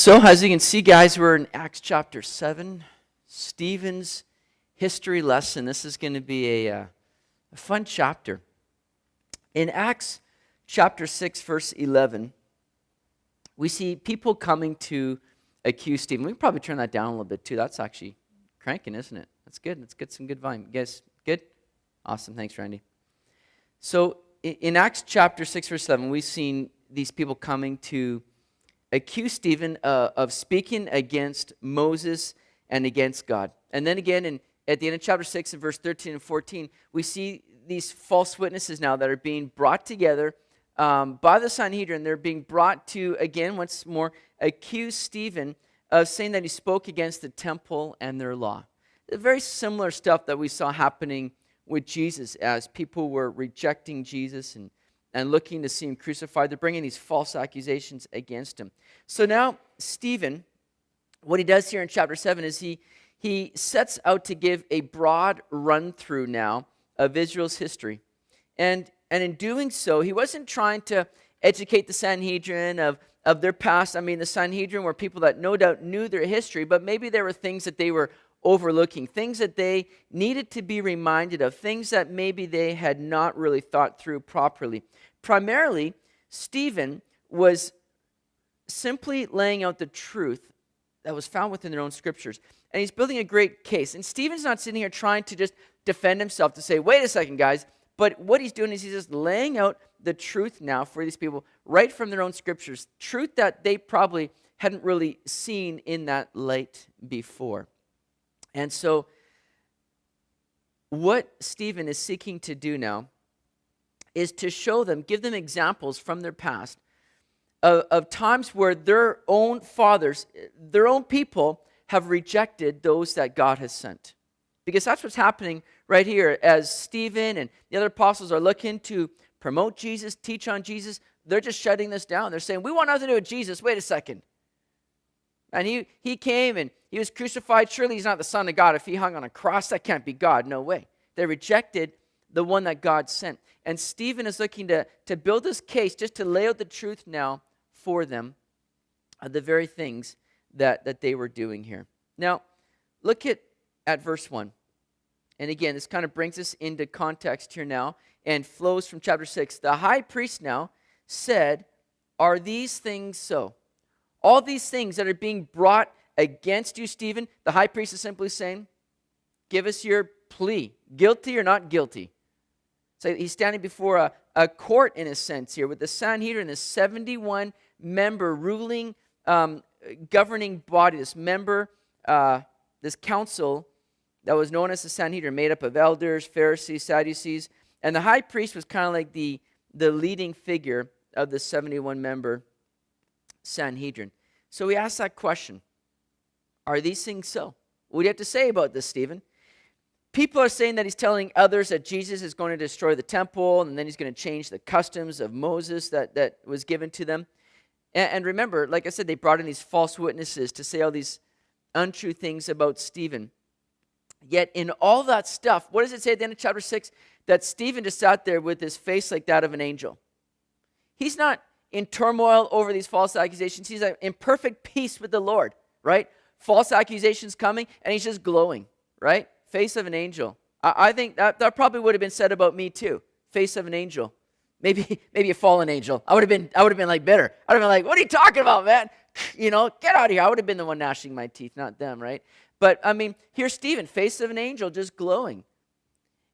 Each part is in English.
So, as you can see, guys, we're in Acts chapter 7, Stephen's history lesson. This is going to be a fun chapter. In Acts chapter 6, verse 11, we see people coming to accuse Stephen. We can probably turn that down a little bit, too. That's actually cranking, isn't it? That's good. Let's get some good volume. You guys, good? Awesome. Thanks, Randy. So, in Acts chapter 6, verse 11, we've seen these people coming to accuse Stephen of speaking against Moses and against God. And then again, at the end of chapter 6 and verse 13 and 14, we see these false witnesses now that are being brought together by the Sanhedrin. They're being brought to, again, once more, accuse Stephen of saying that he spoke against the temple and their law. Very similar stuff that we saw happening with Jesus as people were rejecting Jesus and looking to see him crucified. They're bringing these false accusations against him. So now, Stephen, what he does here in chapter 7 is he sets out to give a broad run-through now of Israel's history. And in doing so, he wasn't trying to educate the Sanhedrin of their past. I mean, the Sanhedrin were people that no doubt knew their history, but maybe there were things that they were overlooking, things that they needed to be reminded of, things that maybe they had not really thought through properly. Primarily, Stephen was simply laying out the truth that was found within their own scriptures. And he's building a great case. And Stephen's not sitting here trying to just defend himself to say, wait a second, guys. But what he's doing is he's just laying out the truth now for these people right from their own scriptures. Truth that they probably hadn't really seen in that light before. And so what Stephen is seeking to do now is to show them, give them examples from their past of times where their own fathers, their own people have rejected those that God has sent. Because that's what's happening right here. As Stephen and the other apostles are looking to promote Jesus, teach on Jesus, they're just shutting this down. They're saying, we want nothing to do with Jesus. Wait a second. And he came and he was crucified. Surely he's not the Son of God. If he hung on a cross, that can't be God. No way. They rejected the one that God sent. And Stephen is looking to build this case just to lay out the truth now for them of the very things that they were doing here. Now, look at verse 1. And again, this kind of brings us into context here now and flows from chapter 6. The high priest now said, are these things so? All these things that are being brought against you, Stephen, the high priest is simply saying, give us your plea, guilty or not guilty. So he's standing before a court in a sense here with the Sanhedrin, this 71-member ruling, governing body, this council that was known as the Sanhedrin, made up of elders, Pharisees, Sadducees, and the high priest was kind of like the leading figure of the 71-member Sanhedrin. So we asked that question, are these things so? What do you have to say about this, Stephen? People are saying that he's telling others that Jesus is going to destroy the temple and then he's going to change the customs of Moses that was given to them. And remember, like I said, they brought in these false witnesses to say all these untrue things about Stephen. Yet in all that stuff, what does it say at the end of chapter 6? That Stephen just sat there with his face like that of an angel. He's not in turmoil over these false accusations. He's in perfect peace with the Lord, right? False accusations coming and he's just glowing, right? Face of an angel. I think that probably would have been said about me too. Face of an angel. Maybe a fallen angel. I would have been like bitter. I would have been like, what are you talking about, man? Get out of here. I would have been the one gnashing my teeth, not them, right? But I mean, here's Stephen, face of an angel, just glowing.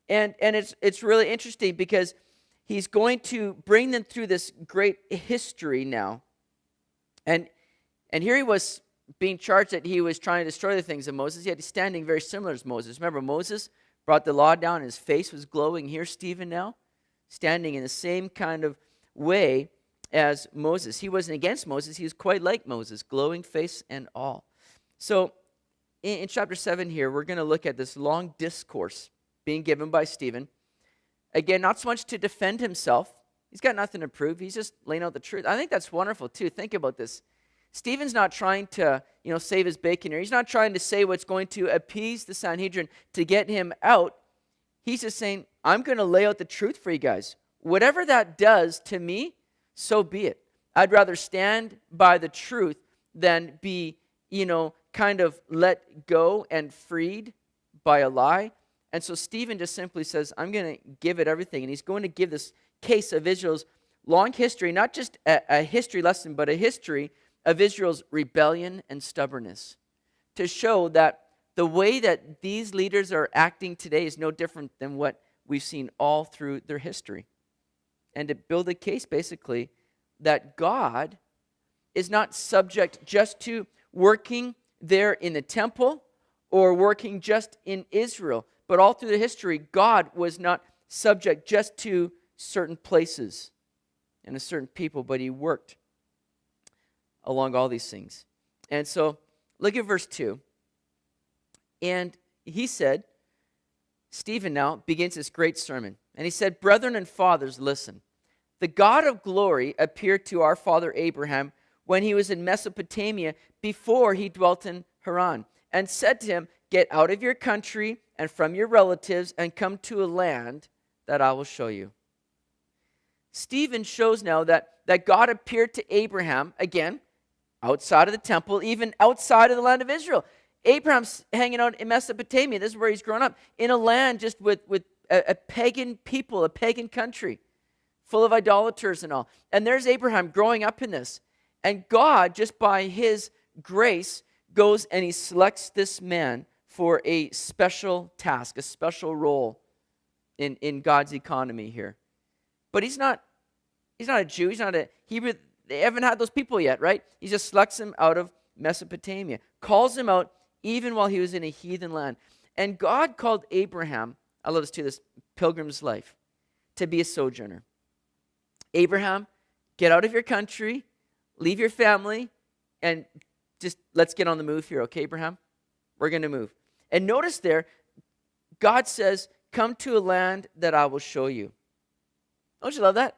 And it's really interesting because he's going to bring them through this great history now. And here he was being charged that he was trying to destroy the things of Moses, yet he's standing very similar to Moses. Remember, Moses brought the law down and his face was glowing. Here's Stephen now, standing in the same kind of way as Moses. He wasn't against Moses. He was quite like Moses, glowing face and all. So in chapter 7 here, we're going to look at this long discourse being given by Stephen. Again, not so much to defend himself. He's got nothing to prove. He's just laying out the truth. I think that's wonderful too. Think about this. Stephen's not trying to, save his bacon here. He's not trying to say what's going to appease the Sanhedrin to get him out. He's just saying, I'm going to lay out the truth for you guys. Whatever that does to me, so be it. I'd rather stand by the truth than be, kind of let go and freed by a lie. And so Stephen just simply says, I'm going to give it everything. And he's going to give this case of Israel's long history, not just a history lesson, but a history of Israel's rebellion and stubbornness, to show that the way that these leaders are acting today is no different than what we've seen all through their history. And to build a case, basically, that God is not subject just to working there in the temple or working just in Israel, but all through the history, God was not subject just to certain places and a certain people, but he worked along all these things. And so, look at verse 2. And he said, Stephen now begins this great sermon. And he said, "Brethren and fathers, listen. The God of glory appeared to our father Abraham when he was in Mesopotamia before he dwelt in Haran, and said to him, get out of your country and from your relatives and come to a land that I will show you." Stephen shows now that God appeared to Abraham, again, outside of the temple, even outside of the land of Israel. Abraham's hanging out in Mesopotamia. This is where he's grown up, in a land just with a pagan people, a pagan country, full of idolaters and all. And there's Abraham growing up in this. And God, just by his grace, goes and he selects this man for a special task, a special role in God's economy here. But he's not a Jew, he's not a Hebrew. They haven't had those people yet, right? He just selects him out of Mesopotamia, calls him out even while he was in a heathen land. And God called Abraham, I love this too, this pilgrim's life, to be a sojourner. Abraham, get out of your country, leave your family, and just let's get on the move here, okay, Abraham? We're going to move. And notice there, God says, come to a land that I will show you. Don't you love that?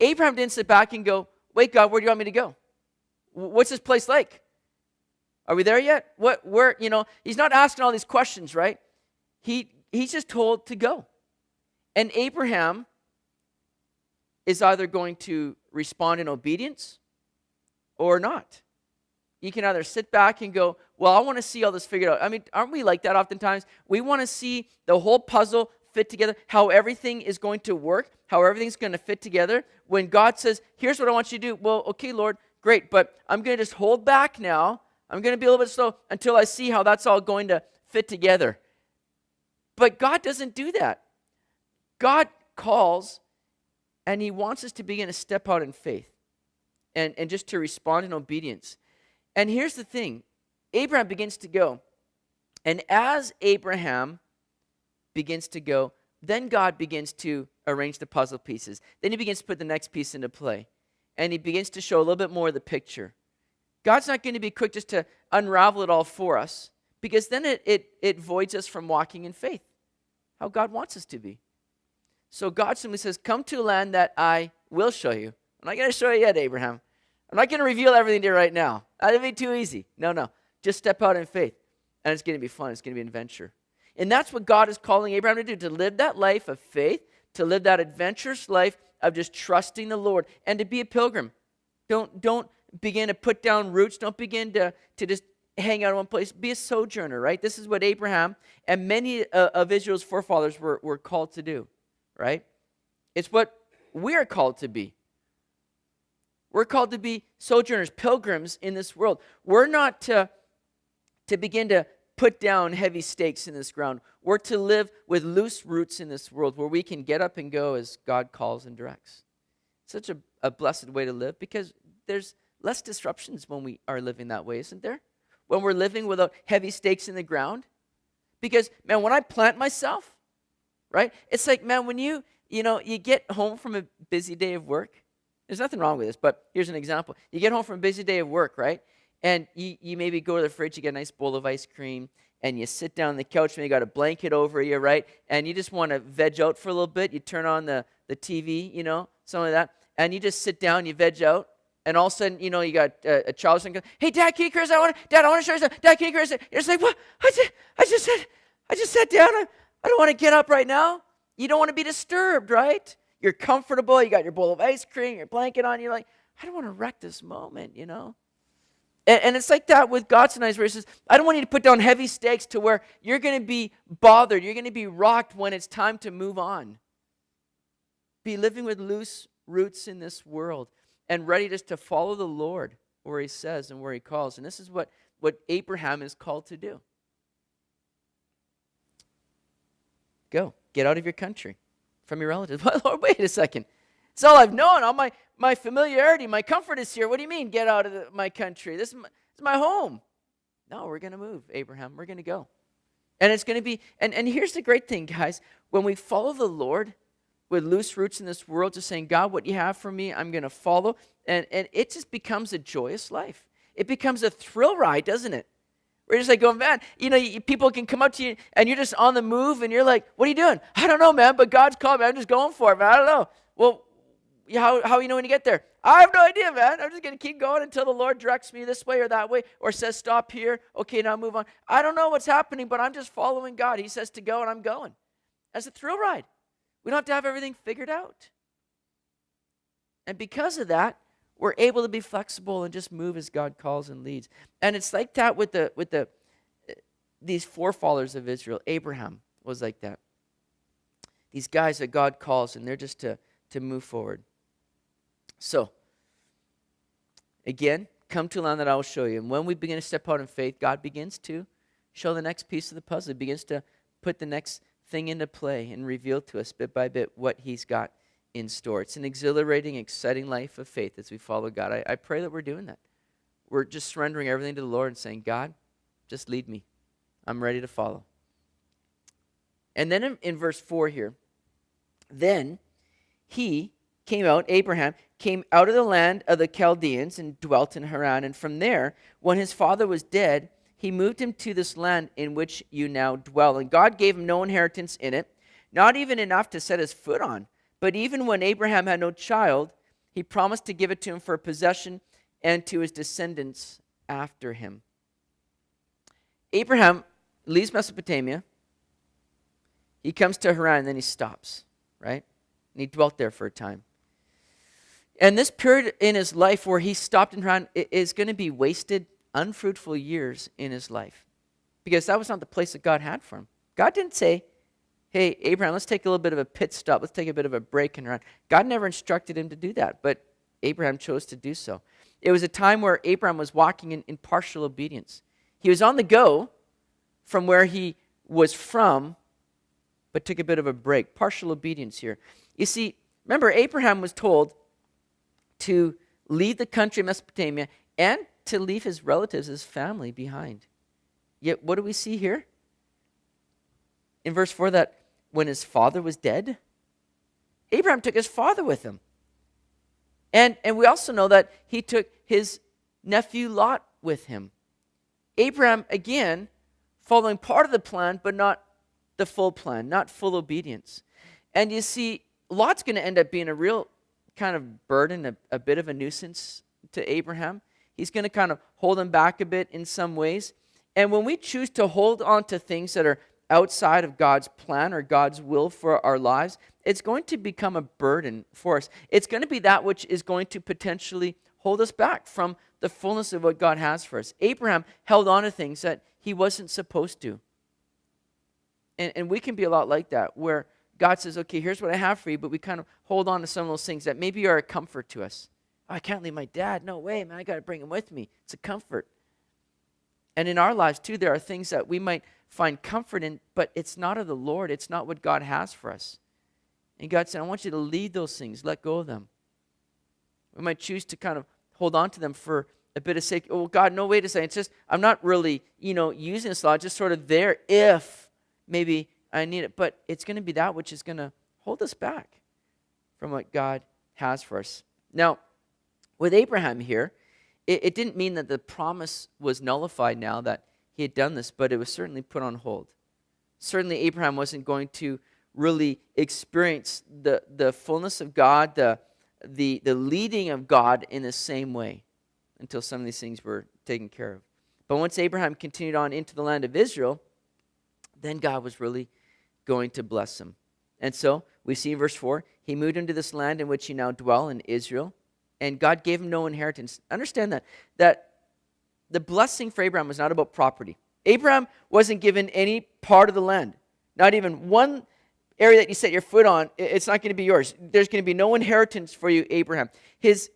Abraham didn't sit back and go, wait, God, where do you want me to go? What's this place like? Are we there yet? Where, he's not asking all these questions, right? He's just told to go. And Abraham is either going to respond in obedience or not. You can either sit back and go, well, I want to see all this figured out. I mean, aren't we like that oftentimes? We want to see the whole puzzle fit together, how everything is going to work, how everything's going to fit together. When God says, here's what I want you to do. Well, okay, Lord, great, but I'm going to just hold back now. I'm going to be a little bit slow until I see how that's all going to fit together. But God doesn't do that. God calls, and he wants us to begin to step out in faith and just to respond in obedience. And here's the thing. Abraham begins to go. And as Abraham begins to go, then God begins to arrange the puzzle pieces. Then he begins to put the next piece into play. And he begins to show a little bit more of the picture. God's not going to be quick just to unravel it all for us, because then it voids us from walking in faith, how God wants us to be. So God simply says, come to a land that I will show you. I'm not going to show you yet, Abraham. I'm not going to reveal everything to you right now. That'd be too easy. No. Just step out in faith. And it's going to be fun. It's going to be an adventure. And that's what God is calling Abraham to do, to live that life of faith, to live that adventurous life of just trusting the Lord, and to be a pilgrim. Don't begin to put down roots. Don't begin to just hang out in one place. Be a sojourner, right? This is what Abraham and many of Israel's forefathers were called to do, right? It's what we're called to be. We're called to be sojourners, pilgrims in this world. We're not to begin to put down heavy stakes in this ground. We're to live with loose roots in this world where we can get up and go as God calls and directs. Such a blessed way to live, because there's less disruptions when we are living that way, isn't there? When we're living without heavy stakes in the ground. Because, man, when I plant myself, right, it's like, man, when you get home from a busy day of work, there's nothing wrong with this, but here's an example. You get home from a busy day of work, right? And you maybe go to the fridge, you get a nice bowl of ice cream, and you sit down on the couch, and you got a blanket over you, right? And you just want to veg out for a little bit. You turn on the TV, something like that, and you just sit down, you veg out, and all of a sudden, you got a child saying, hey, Dad, can you curse? I want to show you something. Dad, can you curse? You're just like, what? I just sat down. I don't want to get up right now. You don't want to be disturbed, right? You're comfortable. You got your bowl of ice cream, your blanket on. You're like, I don't want to wreck this moment, And it's like that with God sometimes, where he says, I don't want you to put down heavy stakes to where you're going to be bothered, you're going to be rocked when it's time to move on. Be living with loose roots in this world and ready just to follow the Lord where he says and where he calls. And this is what Abraham is called to do. Go. Get out of your country, from your relatives. Well, Lord, wait a second. It's all I've known. All my familiarity, my comfort is here. What do you mean, get out of my country? This is my home. No, we're going to move, Abraham. We're going to go. And it's going to be, and here's the great thing, guys. When we follow the Lord with loose roots in this world, just saying, God, what you have for me, I'm going to follow. And it just becomes a joyous life. It becomes a thrill ride, doesn't it? We're just like going, man, people can come up to you and you're just on the move and you're like, what are you doing? I don't know, man, but God's called me. I'm just going for it, man. I don't know. Well, how you know when you get there? I have no idea, man. I'm just going to keep going until the Lord directs me this way or that way or says stop here. Okay, now move on. I don't know what's happening, but I'm just following God. He says to go and I'm going. That's a thrill ride. We don't have to have everything figured out. And because of that, we're able to be flexible and just move as God calls and leads. And it's like that with these forefathers of Israel. Abraham was like that. These guys that God calls, and they're just to move forward. So, again, come to a land that I will show you. And when we begin to step out in faith, God begins to show the next piece of the puzzle. He begins to put the next thing into play and reveal to us bit by bit what he's got in store. It's an exhilarating, exciting life of faith as we follow God. I pray that we're doing that. We're just surrendering everything to the Lord and saying, God, just lead me. I'm ready to follow. And then in verse 4 here, then he came out, Abraham, came out of the land of the Chaldeans and dwelt in Haran. And from there, when his father was dead, he moved him to this land in which you now dwell. And God gave him no inheritance in it, not even enough to set his foot on. But even when Abraham had no child, he promised to give it to him for a possession and to his descendants after him. Abraham leaves Mesopotamia. He comes to Haran, and then he stops, right? And he dwelt there for a time. And this period in his life where he stopped in Haran is going to be wasted, unfruitful years in his life. Because that was not the place that God had for him. God didn't say, hey, Abraham, let's take a little bit of a pit stop. Let's take a bit of a break and run. God never instructed him to do that, but Abraham chose to do so. It was a time where Abraham was walking in partial obedience. He was on the go from where he was from, but took a bit of a break. Partial obedience here. You see, remember, Abraham was told to leave the country of Mesopotamia and to leave his relatives, his family behind. Yet what do we see here? In verse 4, that when his father was dead, Abraham took his father with him. And we also know that he took his nephew Lot with him. Abraham, again, following part of the plan, but not the full plan, not full obedience. And you see, Lot's going to end up being a real kind of burden, a bit of a nuisance to Abraham. He's going to kind of hold him back a bit in some ways. And when we choose to hold on to things that are outside of God's plan or God's will for our lives, it's going to become a burden for us. It's going to be that which is going to potentially hold us back from the fullness of what God has for us. Abraham held on to things that he wasn't supposed to. And we can be a lot like that, where God says, okay, here's what I have for you, but we kind of hold on to some of those things that maybe are a comfort to us. Oh, I can't leave my dad. No way, man, I got to bring him with me. It's a comfort. And in our lives, too, there are things that we might find comfort in, but it's not of the Lord. It's not what God has for us. And God said, I want you to leave those things. Let go of them. We might choose to kind of hold on to them for a bit of sake. Oh, God, no, wait a second. It's just, I'm not really, using this law. It's just sort of there if maybe I need it. But it's going to be that which is going to hold us back from what God has for us. Now, with Abraham here, it didn't mean that the promise was nullified now that he had done this, but it was certainly put on hold. Certainly Abraham wasn't going to really experience the fullness of God, the leading of God in the same way until some of these things were taken care of. But once Abraham continued on into the land of Israel, then God was really going to bless him. And so we see in verse 4, he moved into this land in which he now dwell in Israel, and God gave him no inheritance. Understand that the blessing for Abraham was not about property. Abraham wasn't given any part of the land, not even one area that you set your foot on. It's not going to be yours. There's going to be no inheritance for you, Abraham. His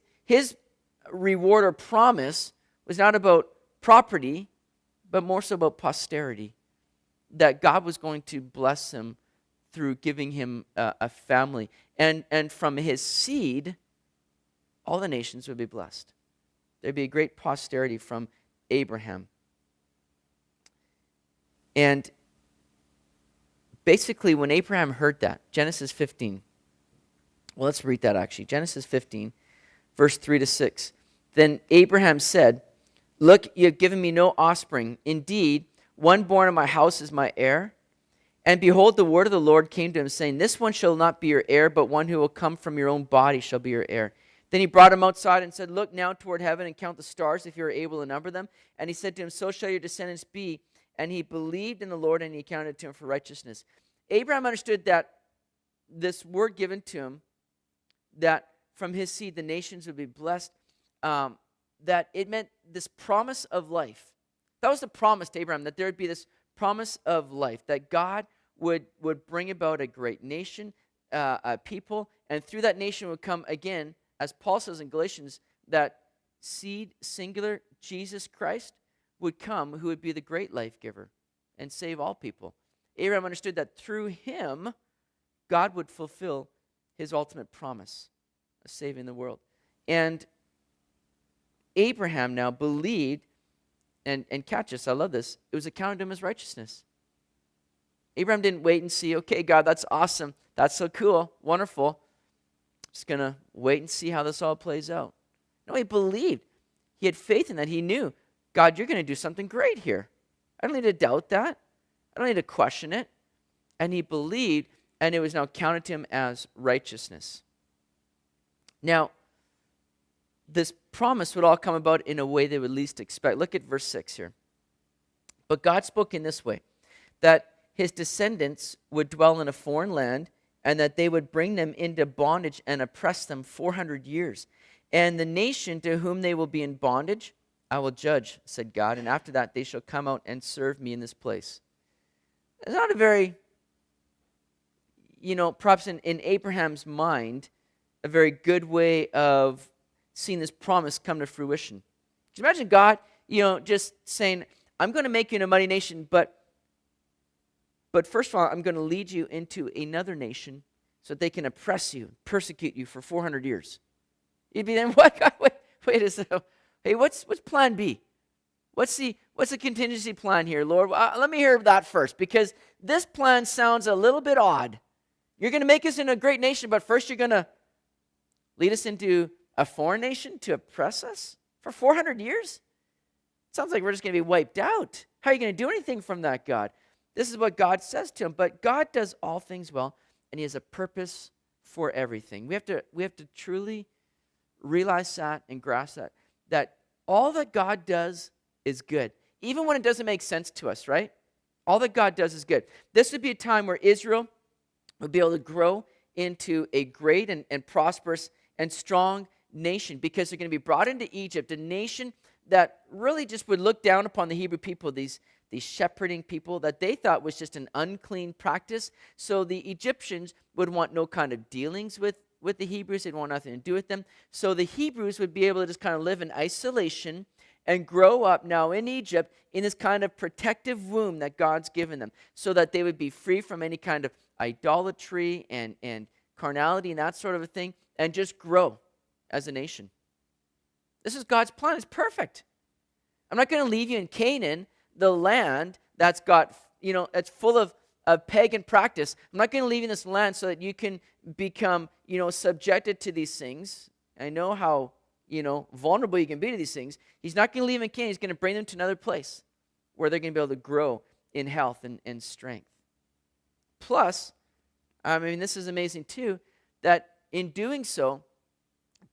reward or promise was not about property, but more so about posterity, that God was going to bless him through giving him a family. And from his seed, all the nations would be blessed. There'd be a great posterity from Abraham. And basically, when Abraham heard that, Genesis 15, well, let's read that actually. Genesis 15, verse 3 to 6. Then Abraham said, "Look, you have given me no offspring. Indeed, one born of my house is my heir. And behold, the word of the Lord came to him, saying, This one shall not be your heir, but one who will come from your own body shall be your heir. Then he brought him outside and said, Look now toward heaven and count the stars, if you are able to number them. And he said to him, So shall your descendants be. And he believed in the Lord, and he counted to him for righteousness." Abraham understood that this word given to him, that from his seed the nations would be blessed, that it meant this promise of life. That was the promise to Abraham, that there would be this promise of life, that God would bring about a great nation, a people, and through that nation would come again, as Paul says in Galatians, that seed, singular, Jesus Christ, would come, who would be the great life giver and save all people. Abraham understood that through him, God would fulfill his ultimate promise of saving the world. And Abraham now believed, and catch this, I love this, it was accounted to him as righteousness. Abraham didn't wait and see, okay, God, that's awesome. That's so cool, wonderful. Just going to wait and see how this all plays out. No, he believed. He had faith in that. He knew, God, you're going to do something great here. I don't need to doubt that. I don't need to question it. And he believed, and it was now counted to him as righteousness. Now, this promise would all come about in a way they would least expect. Look at verse 6 here. But God spoke in this way, that his descendants would dwell in a foreign land, and that they would bring them into bondage and oppress them 400 years. And the nation to whom they will be in bondage, I will judge, said God, and after that they shall come out and serve me in this place. It's not a very, perhaps in Abraham's mind, a very good way of seeing this promise come to fruition. Can you imagine God, just saying, I'm going to make you a mighty nation, but first of all, I'm going to lead you into another nation so that they can oppress you, persecute you for 400 years. You'd be then, what? God, wait a second. Hey, what's plan B? What's the contingency plan here, Lord? Let me hear that first, because this plan sounds a little bit odd. You're going to make us into a great nation, but first you're going to lead us into a foreign nation to oppress us for 400 years? It sounds like we're just going to be wiped out. How are you going to do anything from that, God? This is what God says to him. But God does all things well, and he has a purpose for everything. We have to truly realize that and grasp that all that God does is good, even when it doesn't make sense to us, right? All that God does is good. This would be a time where Israel would be able to grow into a great and prosperous and strong nation, because they're going to be brought into Egypt, a nation that really just would look down upon the Hebrew people, these shepherding people that they thought was just an unclean practice. So the Egyptians would want no kind of dealings with the Hebrews. They'd want nothing to do with them. So the Hebrews would be able to just kind of live in isolation and grow up now in Egypt in this kind of protective womb that God's given them, so that they would be free from any kind of idolatry and carnality and that sort of a thing, and just grow as a nation. This is God's plan. It's perfect. I'm not going to leave you in Canaan, the land that's got, it's full of pagan practice. I'm not going to leave you in this land so that you can become, subjected to these things. I know how, vulnerable you can be to these things. He's not going to leave them in Canaan. He's going to bring them to another place where they're going to be able to grow in health and strength. Plus, this is amazing too, that in doing so,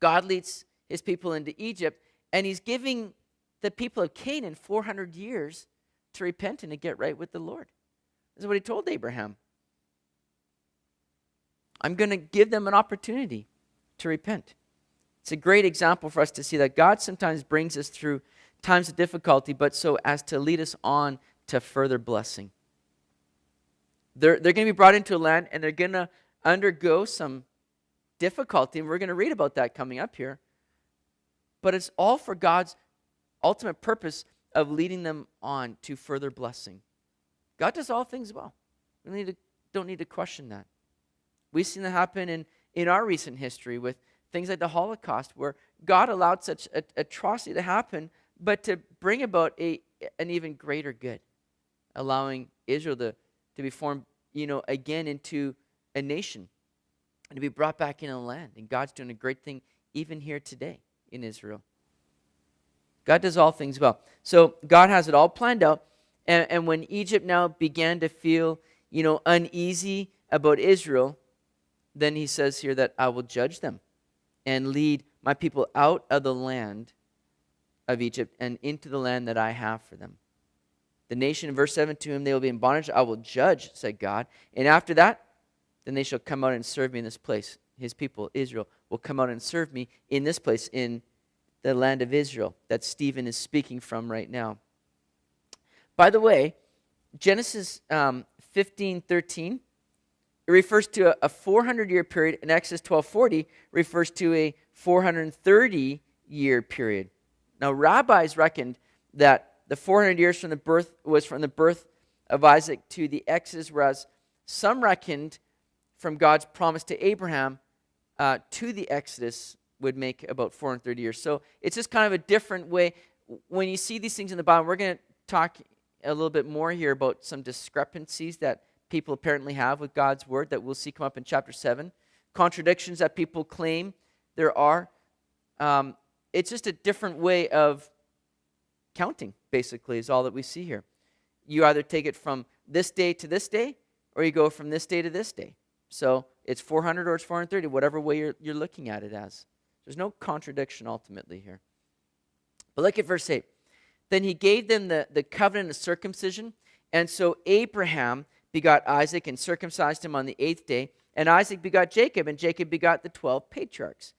God leads his people into Egypt, and he's giving the people of Canaan 400 years to repent and to get right with the Lord. This is what he told Abraham. I'm going to give them an opportunity to repent. It's a great example for us to see that God sometimes brings us through times of difficulty, but so as to lead us on to further blessing. They're going to be brought into a land, and they're going to undergo some difficulty, and we're going to read about that coming up here. But it's all for God's ultimate purpose of leading them on to further blessing. God does all things well. We don't need to question that. We've seen that happen in our recent history with things like the Holocaust, where God allowed such atrocity to happen, but to bring about an even greater good, allowing Israel to be formed, again into a nation and to be brought back in a land. And God's doing a great thing even here today in Israel. God does all things well. So God has it all planned out. And when Egypt now began to feel, uneasy about Israel, then he says here that I will judge them and lead my people out of the land of Egypt and into the land that I have for them. The nation, in verse 7, to whom they will be in bondage, I will judge, said God. And after that, then they shall come out and serve me in this place. His people, Israel, will come out and serve me in this place, in the land of Israel that Stephen is speaking from right now. By the way, Genesis 15:13, it refers to a 400-year period, and Exodus 12:40 refers to a 430-year period. Now, rabbis reckoned that the 400 years was from the birth of Isaac to the Exodus, whereas some reckoned from God's promise to Abraham to the Exodus would make about 430 years. So it's just kind of a different way. When you see these things in the Bible, we're going to talk a little bit more here about some discrepancies that people apparently have with God's word that we'll see come up in chapter 7. Contradictions that people claim there are. It's just a different way of counting, basically, is all that we see here. You either take it from this day to this day, or you go from this day to this day. So it's 400 or it's 430, whatever way you're looking at it as. There's no contradiction ultimately here. But look at verse 8. Then he gave them the covenant of circumcision, and so Abraham begot Isaac and circumcised him on the 8th day, and Isaac begot Jacob, and Jacob begot the 12 patriarchs.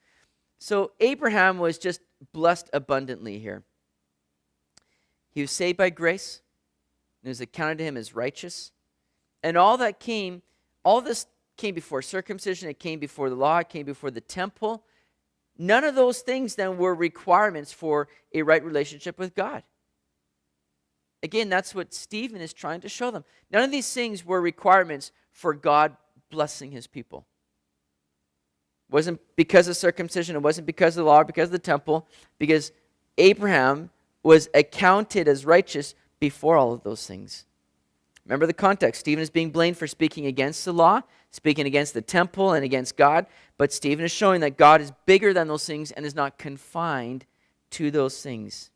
So Abraham was just blessed abundantly here. He was saved by grace, and it was accounted to him as righteous. And all this came before circumcision, it came before the law, it came before the temple. None of those things then were requirements for a right relationship with God. Again, that's what Stephen is trying to show them. None of these things were requirements for God blessing his people. It wasn't because of circumcision, it wasn't because of the law, or because of the temple, because Abraham was accounted as righteous before all of those things. Remember the context. Stephen is being blamed for speaking against the law, speaking against the temple and against God, but Stephen is showing that God is bigger than those things and is not confined to those things.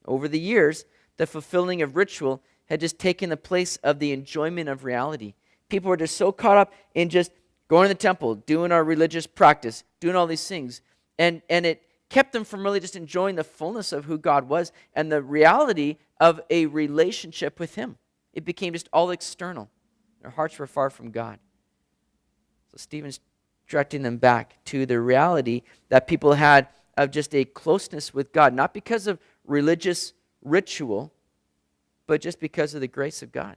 Over the years, the fulfilling of ritual had just taken the place of the enjoyment of reality. People were just so caught up in just going to the temple, doing our religious practice, doing all these things, and it kept them from really just enjoying the fullness of who God was and the reality of a relationship with him. It became just all external. Their hearts were far from God. So Stephen's directing them back to the reality that people had of just a closeness with God, not because of religious ritual, but just because of the grace of God.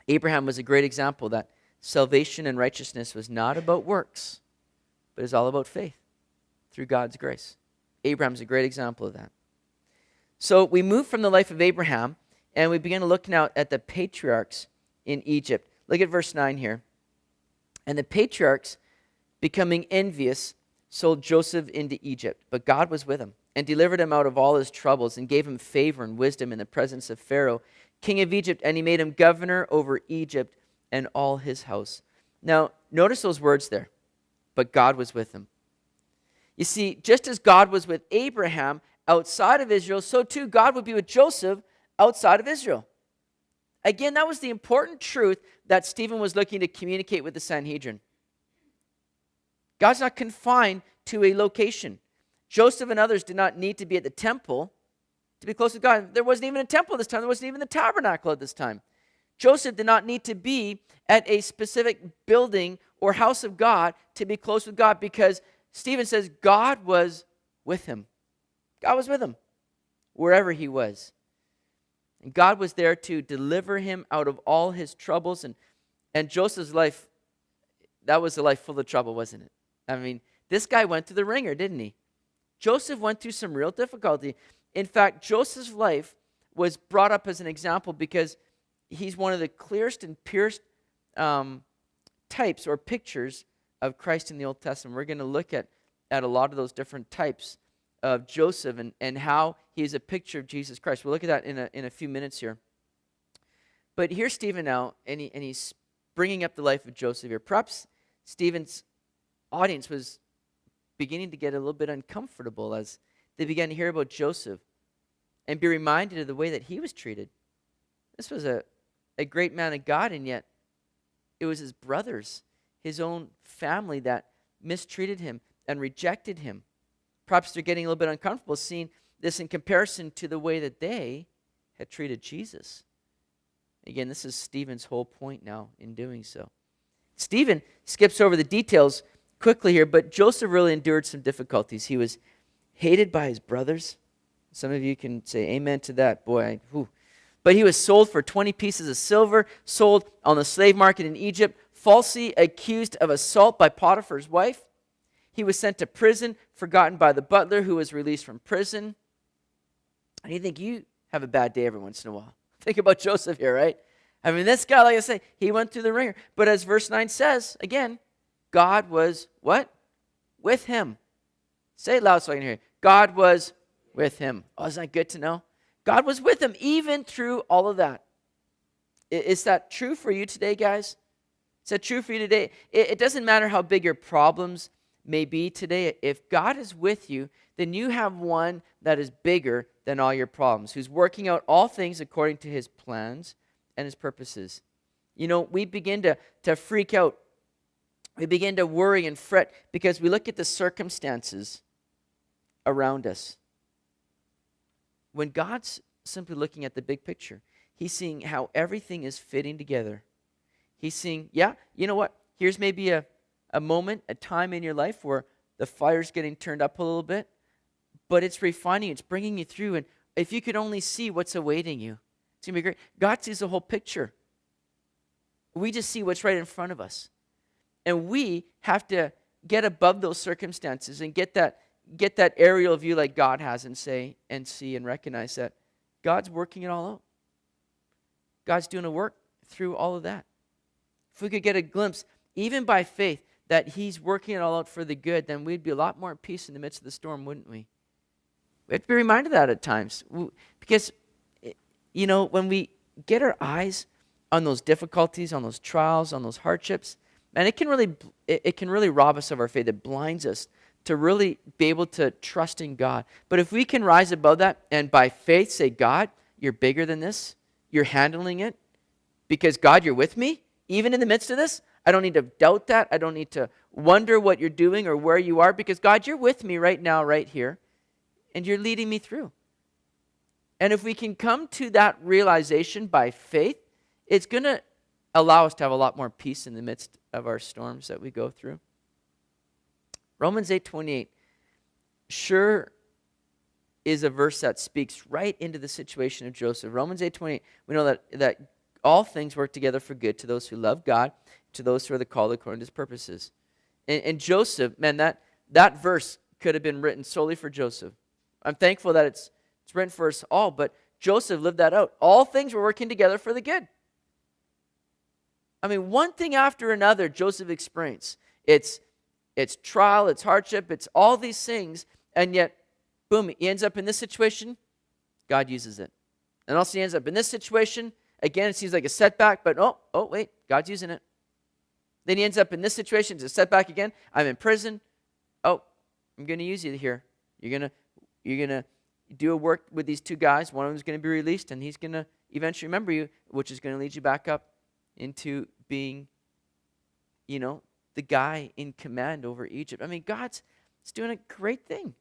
Abraham was a great example that salvation and righteousness was not about works, but is all about faith through God's grace. Abraham's a great example of that. So we move from the life of Abraham, and we begin to look now at the patriarchs in Egypt. Look at verse 9 here. And the patriarchs, becoming envious, sold Joseph into Egypt. But God was with him and delivered him out of all his troubles and gave him favor and wisdom in the presence of Pharaoh, king of Egypt, and he made him governor over Egypt and all his house. Now, notice those words there. But God was with him. You see, just as God was with Abraham outside of Israel, so too God would be with Joseph outside of Israel. Again, that was the important truth that Stephen was looking to communicate with the Sanhedrin. God's not confined to a location. Joseph and others did not need to be at the temple to be close to God. There wasn't even a temple at this time. There wasn't even the tabernacle at this time. Joseph did not need to be at a specific building or house of God to be close with God, because Stephen says God was with him. God was with him. wherever he was. And God was there to deliver him out of all his troubles. And Joseph's life, that was a life full of trouble, wasn't it? I mean, this guy went through the ringer, didn't he? Joseph went through some real difficulty. In fact, Joseph's life was brought up as an example because he's one of the clearest and purest types or pictures of Christ in the Old Testament. We're going to look at a lot of those different types of Joseph and how he is a picture of Jesus Christ. We'll look at that in a few minutes here. But here's Stephen now, and he's bringing up the life of Joseph here. Perhaps Stephen's audience was beginning to get a little bit uncomfortable as they began to hear about Joseph and be reminded of the way that he was treated. This was a great man of God, and yet it was his brothers, his own family, that mistreated him and rejected him. Perhaps they're getting a little bit uncomfortable seeing this in comparison to the way that they had treated Jesus. Again, this is Stephen's whole point now in doing so. Stephen skips over the details quickly here, but Joseph really endured some difficulties. He was hated by his brothers. Some of you can say amen to that. Boy, But he was sold for 20 pieces of silver, sold on the slave market in Egypt, falsely accused of assault by Potiphar's wife. He was sent to prison, forgotten by the butler who was released from prison. And you think you have a bad day every once in a while. Think about Joseph here, right? I mean, this guy, like I say, he went through the ringer. But as verse 9 says, again, God was what? With him. Say it loud so I can hear you. God was with him. Oh, isn't that good to know? God was with him even through all of that. Is that true for you today, guys? Is that true for you today? It doesn't matter how big your problems may be today. If God is with you, then you have one that is bigger than all your problems, who's working out all things according to his plans and his purposes. You know, we begin to freak out. We begin to worry and fret because we look at the circumstances around us. When God's simply looking at the big picture, he's seeing how everything is fitting together. He's seeing, yeah, you know what? Here's maybe a moment, a time in your life where the fire's getting turned up a little bit, but it's refining, it's bringing you through. And if you could only see what's awaiting you, it's going to be great. God sees the whole picture. We just see what's right in front of us. And we have to get above those circumstances and get that aerial view like God has and say and see and recognize that God's working it all out. God's doing a work through all of that. If we could get a glimpse, even by faith, that he's working it all out for the good, then we'd be a lot more at peace in the midst of the storm, wouldn't we? We have to be reminded of that at times. Because, you know, when we get our eyes on those difficulties, on those trials, on those hardships, and it can really rob us of our faith. It blinds us to really be able to trust in God. But if we can rise above that and by faith say, God, you're bigger than this. You're handling it. Because God, you're with me. Even in the midst of this, I don't need to doubt that. I don't need to wonder what you're doing or where you are. Because God, you're with me right now, right here. And you're leading me through. And if we can come to that realization by faith, it's going to allow us to have a lot more peace in the midst of our storms that we go through. Romans 8:28 sure is a verse that speaks right into the situation of Joseph. Romans 8:28, we know that all things work together for good to those who love God, to those who are the called according to his purposes. And Joseph, man, that verse could have been written solely for Joseph. I'm thankful that it's written for us all, but Joseph lived that out. All things were working together for the good. I mean, one thing after another Joseph experienced. It's trial, it's hardship, it's all these things, and yet, boom, he ends up in this situation, God uses it. And also he ends up in this situation, again, it seems like a setback, but oh, wait, God's using it. Then he ends up in this situation, it's a setback again, I'm in prison. Oh, I'm going to use you here. You're going to do a work with these two guys, one of them is going to be released, and he's going to eventually remember you, which is going to lead you back up into being, the guy in command over Egypt. I mean, God's doing a great thing.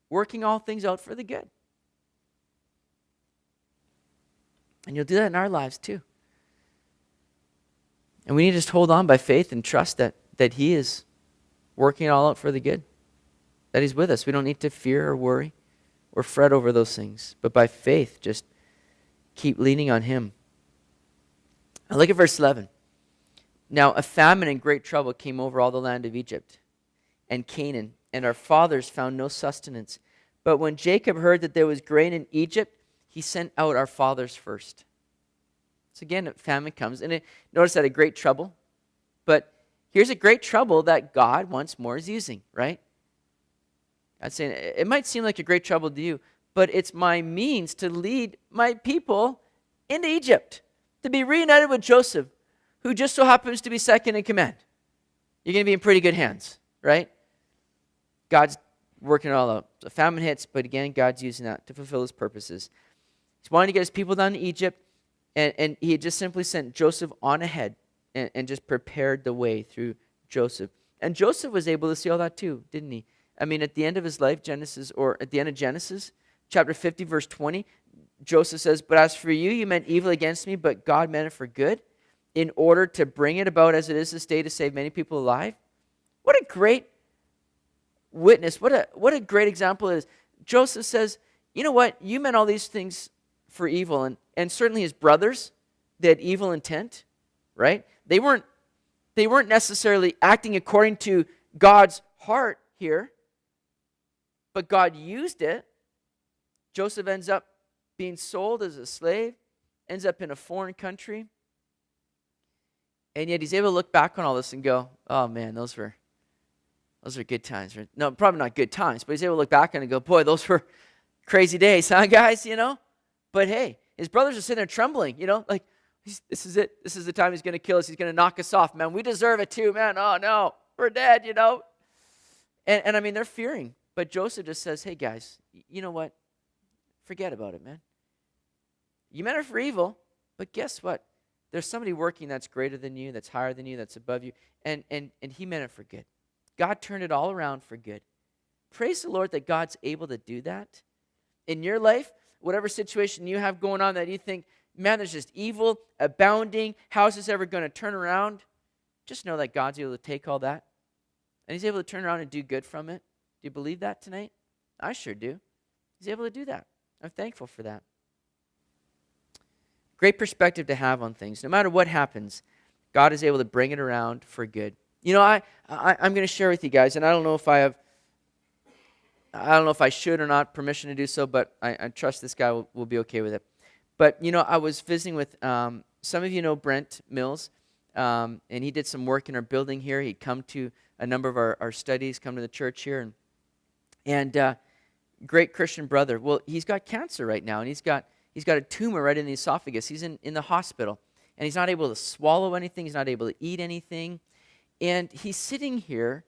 Working all things out for the good. And you'll do that in our lives too. And we need to just hold on by faith and trust that he is working it all out for the good. That he's with us. We don't need to fear or worry. or fret over those things, but by faith, just keep leaning on him. Now look at verse 11. Now a famine and great trouble came over all the land of Egypt and Canaan, and our fathers found no sustenance. But when Jacob heard that there was grain in Egypt, he sent out our fathers first. So again, a famine comes, and notice that a great trouble. But here's a great trouble that God once more is using, right? God's saying, it might seem like a great trouble to you, but it's my means to lead my people into Egypt, to be reunited with Joseph, who just so happens to be second in command. You're going to be in pretty good hands, right? God's working it all out. So famine hits, but again, God's using that to fulfill his purposes. He's wanting to get his people down to Egypt, and he had just simply sent Joseph on ahead and just prepared the way through Joseph. And Joseph was able to see all that too, didn't he? I mean, at the end of his life, at the end of Genesis, chapter 50, verse 20, Joseph says, "But as for you, you meant evil against me, but God meant it for good, in order to bring it about as it is this day to save many people alive." What a great witness. What a great example it is. Joseph says, you know what? You meant all these things for evil. And certainly his brothers, they had evil intent, right? They weren't necessarily acting according to God's heart here, but God used it. Joseph ends up being sold as a slave, ends up in a foreign country, and yet he's able to look back on all this and go, oh man, those are good times. No, probably not good times, but he's able to look back on it and go, boy, those were crazy days, huh, guys, But hey, his brothers are sitting there trembling, like, this is it. This is the time he's going to kill us. He's going to knock us off, man. We deserve it too, man. Oh, no, we're dead, And I mean, they're fearing. But Joseph just says, hey, guys, you know what? Forget about it, man. You meant it for evil, but guess what? There's somebody working that's greater than you, that's higher than you, that's above you, and he meant it for good. God turned it all around for good. Praise the Lord that God's able to do that. In your life, whatever situation you have going on that you think, man, there's just evil abounding, how is this ever going to turn around? Just know that God's able to take all that, and he's able to turn around and do good from it. Do you believe that tonight? I sure do. He's able to do that. I'm thankful for that. Great perspective to have on things. No matter what happens, God is able to bring it around for good. I'm going to share with you guys, and I don't know if I should or not permission to do so, but I trust this guy will be okay with it. But, I was visiting with, some of you know Brent Mills, and he did some work in our building here. He'd come to a number of our studies, come to the church here, and great Christian brother. Well, he's got cancer right now, and he's got a tumor right in the esophagus. He's in the hospital, and he's not able to swallow anything. He's not able to eat anything. And he's sitting here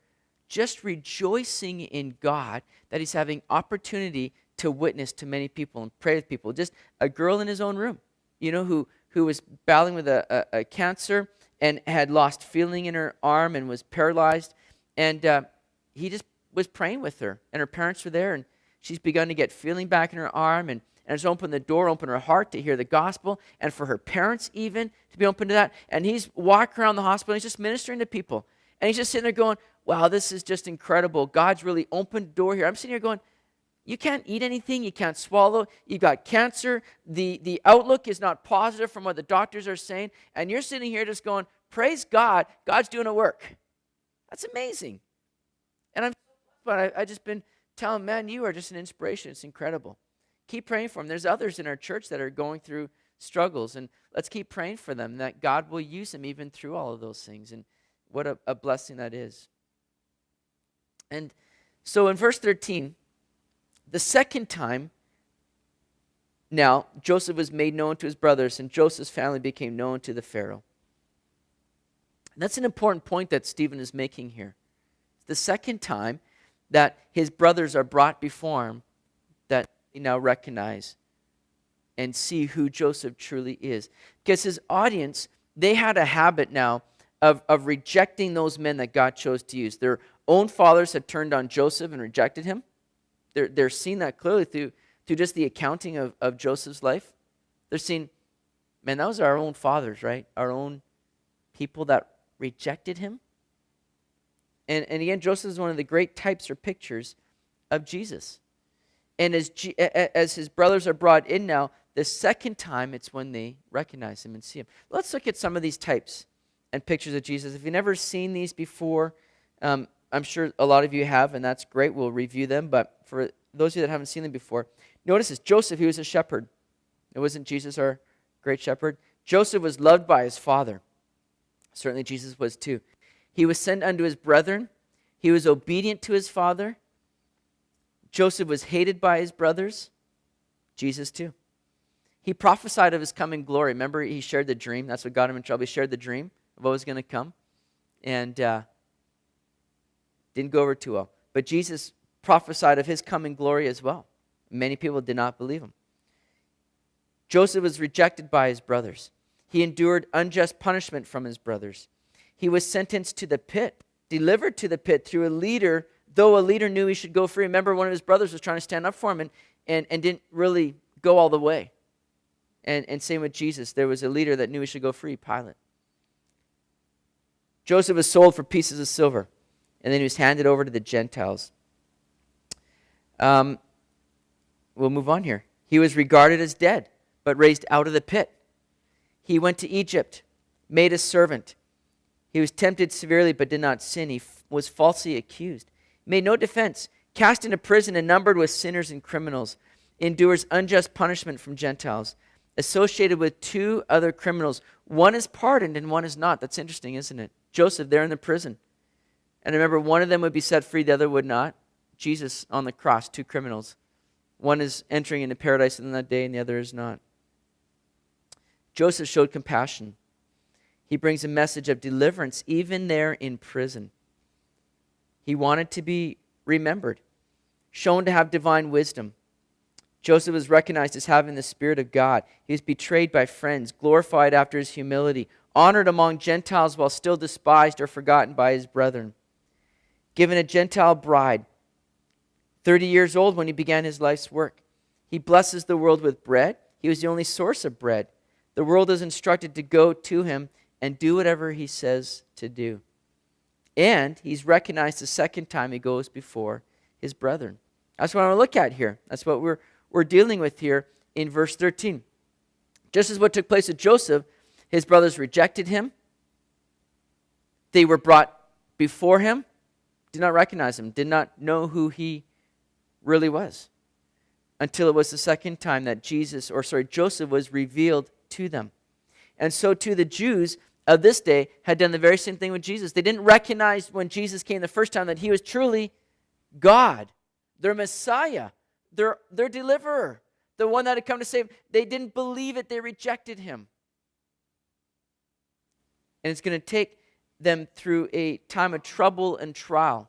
just rejoicing in God that he's having opportunity to witness to many people and pray with people. Just a girl in his own room, who was battling with a cancer and had lost feeling in her arm and was paralyzed. And he just was praying with her, and her parents were there, and she's begun to get feeling back in her arm, and has opened the door, opened her heart to hear the gospel, and for her parents even to be open to that. And he's walking around the hospital, and he's just ministering to people. And he's just sitting there going, wow, this is just incredible. God's really opened the door here. I'm sitting here going, you can't eat anything, you can't swallow, you've got cancer, the outlook is not positive from what the doctors are saying, and you're sitting here just going, praise God, God's doing a work. That's amazing. And I just been telling, man, you are just an inspiration. It's incredible. Keep praying for them. There's others in our church that are going through struggles, and let's keep praying for them, that God will use them even through all of those things, and what a blessing that is. And so in verse 13, the second time, now Joseph was made known to his brothers, and Joseph's family became known to the Pharaoh. And that's an important point that Stephen is making here. The second time that his brothers are brought before him, that they now recognize and see who Joseph truly is. Because his audience, they had a habit now of rejecting those men that God chose to use. Their own fathers had turned on Joseph and rejected him. They're seeing that clearly through just the accounting of Joseph's life. They're seeing, man, those are our own fathers, right? Our own people that rejected him. And again, Joseph is one of the great types or pictures of Jesus. And as his brothers are brought in now, the second time it's when they recognize him and see him. Let's look at some of these types and pictures of Jesus. If you've never seen these before, I'm sure a lot of you have, and that's great. We'll review them. But for those of you that haven't seen them before, notice this. Joseph, he was a shepherd. It wasn't Jesus our great shepherd. Joseph was loved by his father. Certainly Jesus was too. He was sent unto his brethren. He was obedient to his father. Joseph was hated by his brothers. Jesus too. He prophesied of his coming glory. Remember, he shared the dream. That's what got him in trouble. He shared the dream of what was going to come. And didn't go over too well. But Jesus prophesied of his coming glory as well. Many people did not believe him. Joseph was rejected by his brothers. He endured unjust punishment from his brothers. He was sentenced to the pit, delivered to the pit through a leader, though a leader knew he should go free. Remember, one of his brothers was trying to stand up for him and didn't really go all the way. And same with Jesus. There was a leader that knew he should go free, Pilate. Joseph was sold for pieces of silver, and then he was handed over to the Gentiles. We'll move on here. He was regarded as dead, but raised out of the pit. He went to Egypt, made a servant. He was tempted severely, but did not sin. He was falsely accused. Made no defense. Cast into prison and numbered with sinners and criminals. Endures unjust punishment from Gentiles. Associated with two other criminals. One is pardoned and one is not. That's interesting, isn't it? Joseph, there in the prison. And remember, one of them would be set free, the other would not. Jesus on the cross, two criminals. One is entering into paradise in that day and the other is not. Joseph showed compassion. He brings a message of deliverance even there in prison. He wanted to be remembered, shown to have divine wisdom. Joseph was recognized as having the Spirit of God. He was betrayed by friends, glorified after his humility, honored among Gentiles while still despised or forgotten by his brethren. Given a Gentile bride, 30 years old when he began his life's work. He blesses the world with bread. He was the only source of bread. The world is instructed to go to him and do whatever he says to do. And he's recognized the second time he goes before his brethren. That's what I want to look at here. That's what we're dealing with here in verse 13. Just as what took place with Joseph, his brothers rejected him. They were brought before him, did not recognize him, did not know who he really was, until it was the second time that Joseph was revealed to them. And so too the Jews of this day had done the very same thing with Jesus. They didn't recognize when Jesus came the first time that he was truly God, their Messiah, their deliverer, the one that had come to save. They didn't believe it. They rejected him. And it's going to take them through a time of trouble and trial,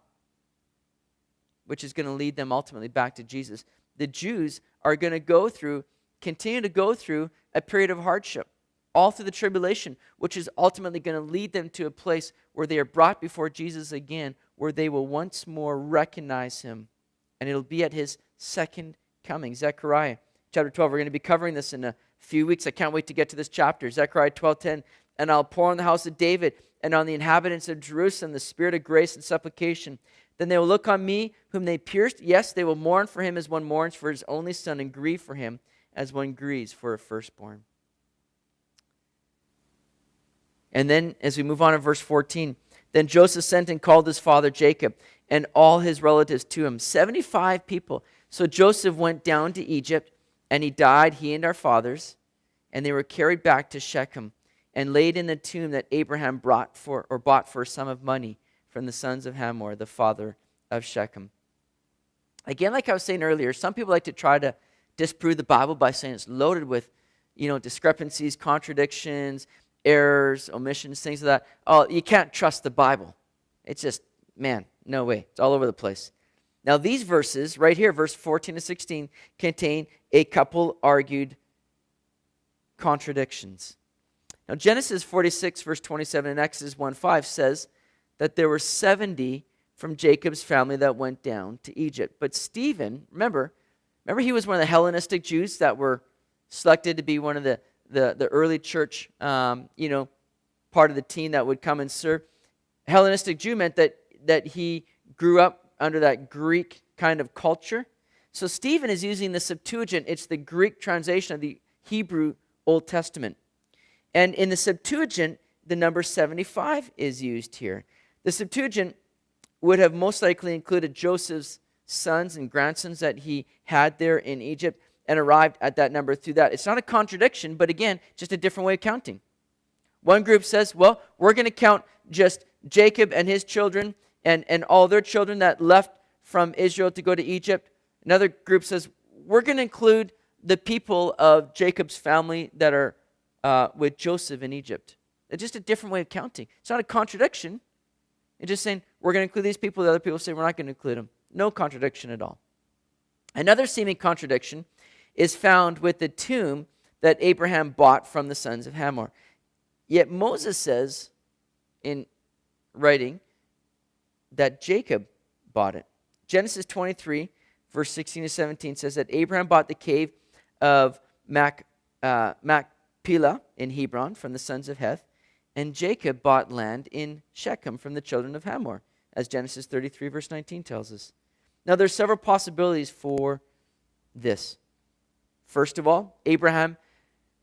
which is going to lead them ultimately back to Jesus. The Jews are going to continue to go through a period of hardship, all through the tribulation, which is ultimately going to lead them to a place where they are brought before Jesus again, where they will once more recognize him. And it'll be at his second coming. Zechariah chapter 12, we're going to be covering this in a few weeks. I can't wait to get to this chapter. Zechariah 12:10, and I'll pour on the house of David and on the inhabitants of Jerusalem the spirit of grace and supplication. Then they will look on me whom they pierced. Yes, they will mourn for him as one mourns for his only son, and grieve for him as one grieves for a firstborn. And then as we move on to verse 14, then Joseph sent and called his father Jacob and all his relatives to him, 75 people. So Joseph went down to Egypt, and he died, he and our fathers, and they were carried back to Shechem and laid in the tomb that Abraham bought for a sum of money from the sons of Hamor, the father of Shechem. Again, like I was saying earlier, some people like to try to disprove the Bible by saying it's loaded with, discrepancies, contradictions, errors, omissions, things like that. Oh, you can't trust the Bible. It's just, man, no way. It's all over the place. Now, these verses right here, verse 14 to 16, contain a couple argued contradictions. Now, Genesis 46, verse 27, and Exodus 1:5 says that there were 70 from Jacob's family that went down to Egypt. But Stephen, remember he was one of the Hellenistic Jews that were selected to be one of the early church, part of the team that would come and serve. Hellenistic Jew meant that he grew up under that Greek kind of culture. So Stephen is using the Septuagint. It's the Greek translation of the Hebrew Old Testament. And in the Septuagint, the number 75 is used here. The Septuagint would have most likely included Joseph's sons and grandsons that he had there in Egypt and arrived at that number through that. It's not a contradiction, but again, just a different way of counting. One group says, well, we're going to count just Jacob and his children and all their children that left from Israel to go to Egypt. Another group says, we're going to include the people of Jacob's family that are with Joseph in Egypt. It's just a different way of counting. It's not a contradiction. It's just saying, we're going to include these people. The other people say, we're not going to include them. No contradiction at all. Another seeming contradiction is found with the tomb that Abraham bought from the sons of Hamor. Yet Moses says in writing that Jacob bought it. Genesis 23, verse 16 to 17 says that Abraham bought the cave of Machpelah in Hebron from the sons of Heth, and Jacob bought land in Shechem from the children of Hamor, as Genesis 33, verse 19 tells us. Now, there's several possibilities for this. First of all, Abraham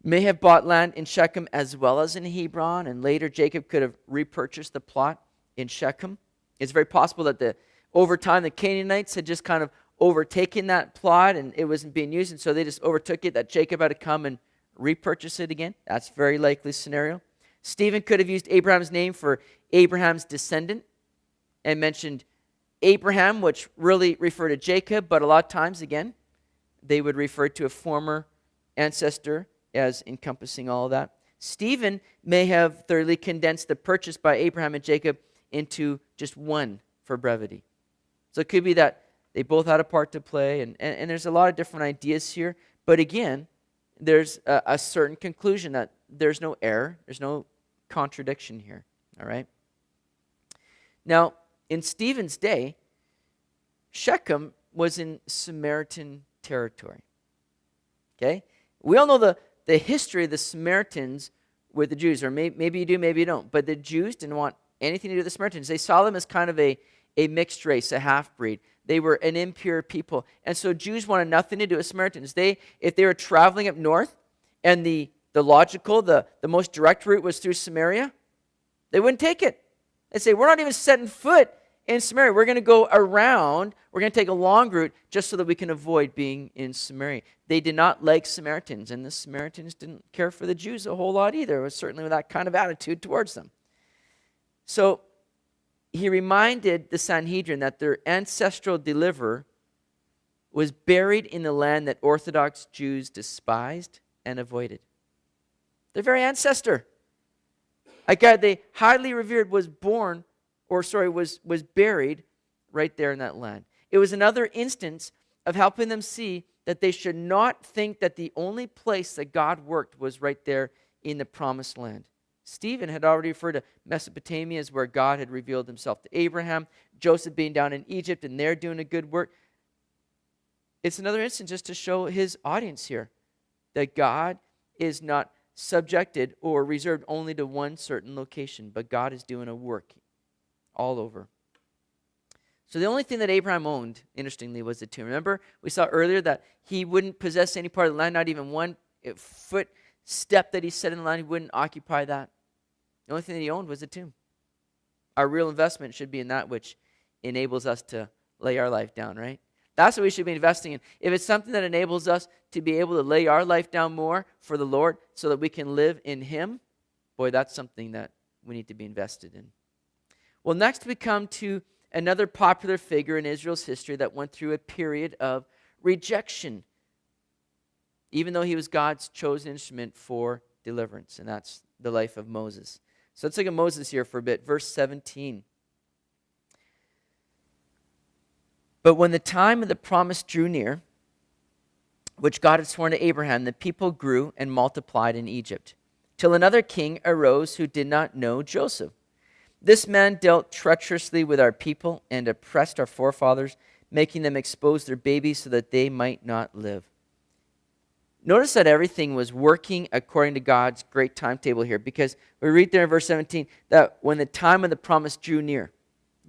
may have bought land in Shechem as well as in Hebron, and later Jacob could have repurchased the plot in Shechem. It's very possible that over time the Canaanites had just kind of overtaken that plot and it wasn't being used, and so they just overtook it, that Jacob had to come and repurchase it again. That's a very likely scenario. Stephen could have used Abraham's name for Abraham's descendant and mentioned Abraham, which really referred to Jacob, but a lot of times, again, they would refer to a former ancestor as encompassing all of that. Stephen may have thoroughly condensed the purchase by Abraham and Jacob into just one for brevity. So it could be that they both had a part to play, and there's a lot of different ideas here. But again, there's a certain conclusion that there's no error, there's no contradiction here, all right? Now, in Stephen's day, Shechem was in Samaritan territory, okay? We all know the history of the Samaritans with the Jews, or maybe you do, maybe you don't, but the Jews didn't want anything to do with the Samaritans. They saw them as kind of a mixed race, a half-breed. They were an impure people. And so Jews wanted nothing to do with Samaritans. If they were traveling up north and the logical, the most direct route was through Samaria, they wouldn't take it. They'd say, we're not even setting foot in Samaria. We're going to go around. We're going to take a long route just so that we can avoid being in Samaria. They did not like Samaritans, and the Samaritans didn't care for the Jews a whole lot either. It was certainly with that kind of attitude towards them. So he reminded the Sanhedrin that their ancestral deliverer was buried in the land that Orthodox Jews despised and avoided. Their very ancestor, a guy they highly revered, was buried right there in that land. It was another instance of helping them see that they should not think that the only place that God worked was right there in the promised land. Stephen had already referred to Mesopotamia as where God had revealed himself to Abraham, Joseph being down in Egypt, and they're doing a good work. It's another instance just to show his audience here that God is not subjected or reserved only to one certain location, but God is doing a work all over. So the only thing that Abraham owned, interestingly, was the tomb. Remember, we saw earlier that he wouldn't possess any part of the land, not even one footstep that he set in the land, he wouldn't occupy that. The only thing that he owned was the tomb. Our real investment should be in that which enables us to lay our life down, right? That's what we should be investing in. If it's something that enables us to be able to lay our life down more for the Lord so that we can live in Him, boy, that's something that we need to be invested in. Well, next we come to another popular figure in Israel's history that went through a period of rejection, even though he was God's chosen instrument for deliverance, and that's the life of Moses. So let's look at Moses here for a bit. Verse 17. But when the time of the promise drew near, which God had sworn to Abraham, the people grew and multiplied in Egypt, till another king arose who did not know Joseph. This man dealt treacherously with our people and oppressed our forefathers, making them expose their babies so that they might not live. Notice that everything was working according to God's great timetable here, because we read there in verse 17 that when the time of the promise drew near,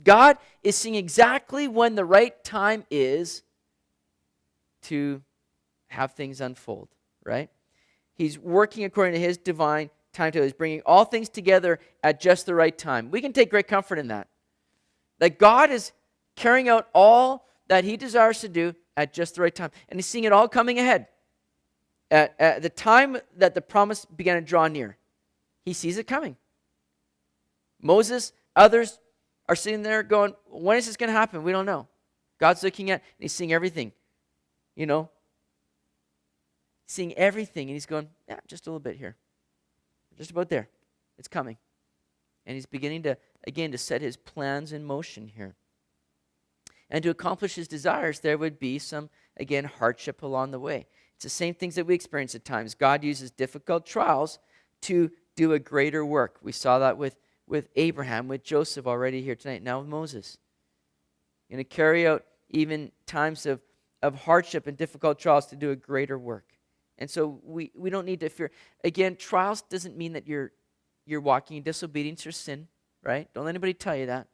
God is seeing exactly when the right time is to have things unfold, right? He's working according to his divine timetable. He's bringing all things together at just the right time. We can take great comfort in that. That God is carrying out all that he desires to do at just the right time. And he's seeing it all coming ahead. At the time that the promise began to draw near, he sees it coming. Moses, others are sitting there going, when is this going to happen? We don't know. God's looking at, and he's seeing everything, seeing everything. And he's going, yeah, just a little bit here. Just about there. It's coming. And he's beginning to, again, to set his plans in motion here. And to accomplish his desires, there would be some, again, hardship along the way. It's the same things that we experience at times. God uses difficult trials to do a greater work. We saw that with Abraham, with Joseph already here tonight, now with Moses. Going to carry out even times of hardship and difficult trials to do a greater work. And so we don't need to fear. Again, trials doesn't mean that you're walking in disobedience or sin, right? Don't let anybody tell you that.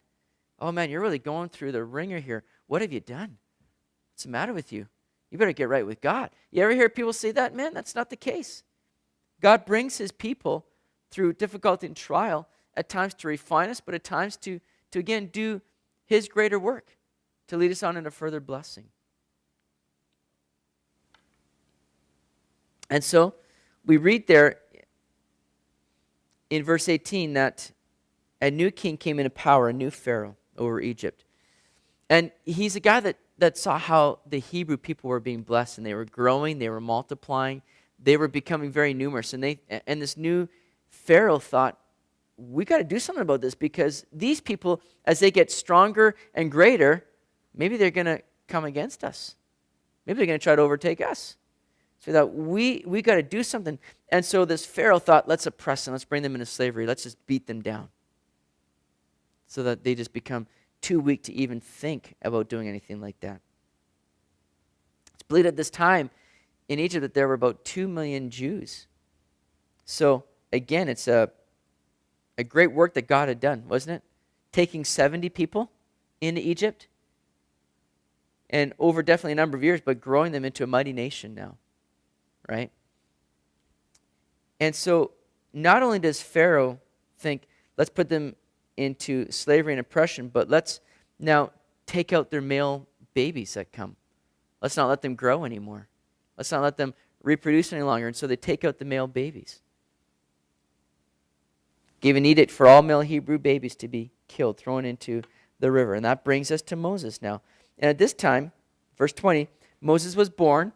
Oh man, you're really going through the ringer here. What have you done? What's the matter with you? You better get right with God. You ever hear people say that? Man, that's not the case. God brings his people through difficulty and trial, at times to refine us, but at times to again do his greater work, to lead us on into further blessing. And so we read there in verse 18 that a new king came into power, a new Pharaoh over Egypt. And he's a guy that saw how the Hebrew people were being blessed, and they were growing, they were multiplying, they were becoming very numerous. And this new Pharaoh thought, we got to do something about this, because these people, as they get stronger and greater, maybe they're going to come against us. Maybe they're going to try to overtake us. So that we got to do something. And so this Pharaoh thought, let's oppress them, let's bring them into slavery, let's just beat them down, so that they just become too weak to even think about doing anything like that. It's believed at this time in Egypt that there were about 2 million Jews. So again, it's a great work that God had done, wasn't it? Taking 70 people into Egypt, and over definitely a number of years, but growing them into a mighty nation now, right? And so not only does Pharaoh think, let's put them into slavery and oppression, but let's now take out their male babies that come. Let's not let them grow anymore. Let's not let them reproduce any longer. And so they take out the male babies. Gave an edict for all male Hebrew babies to be killed, thrown into the river. And that brings us to Moses now. And at this time, verse 20, Moses was born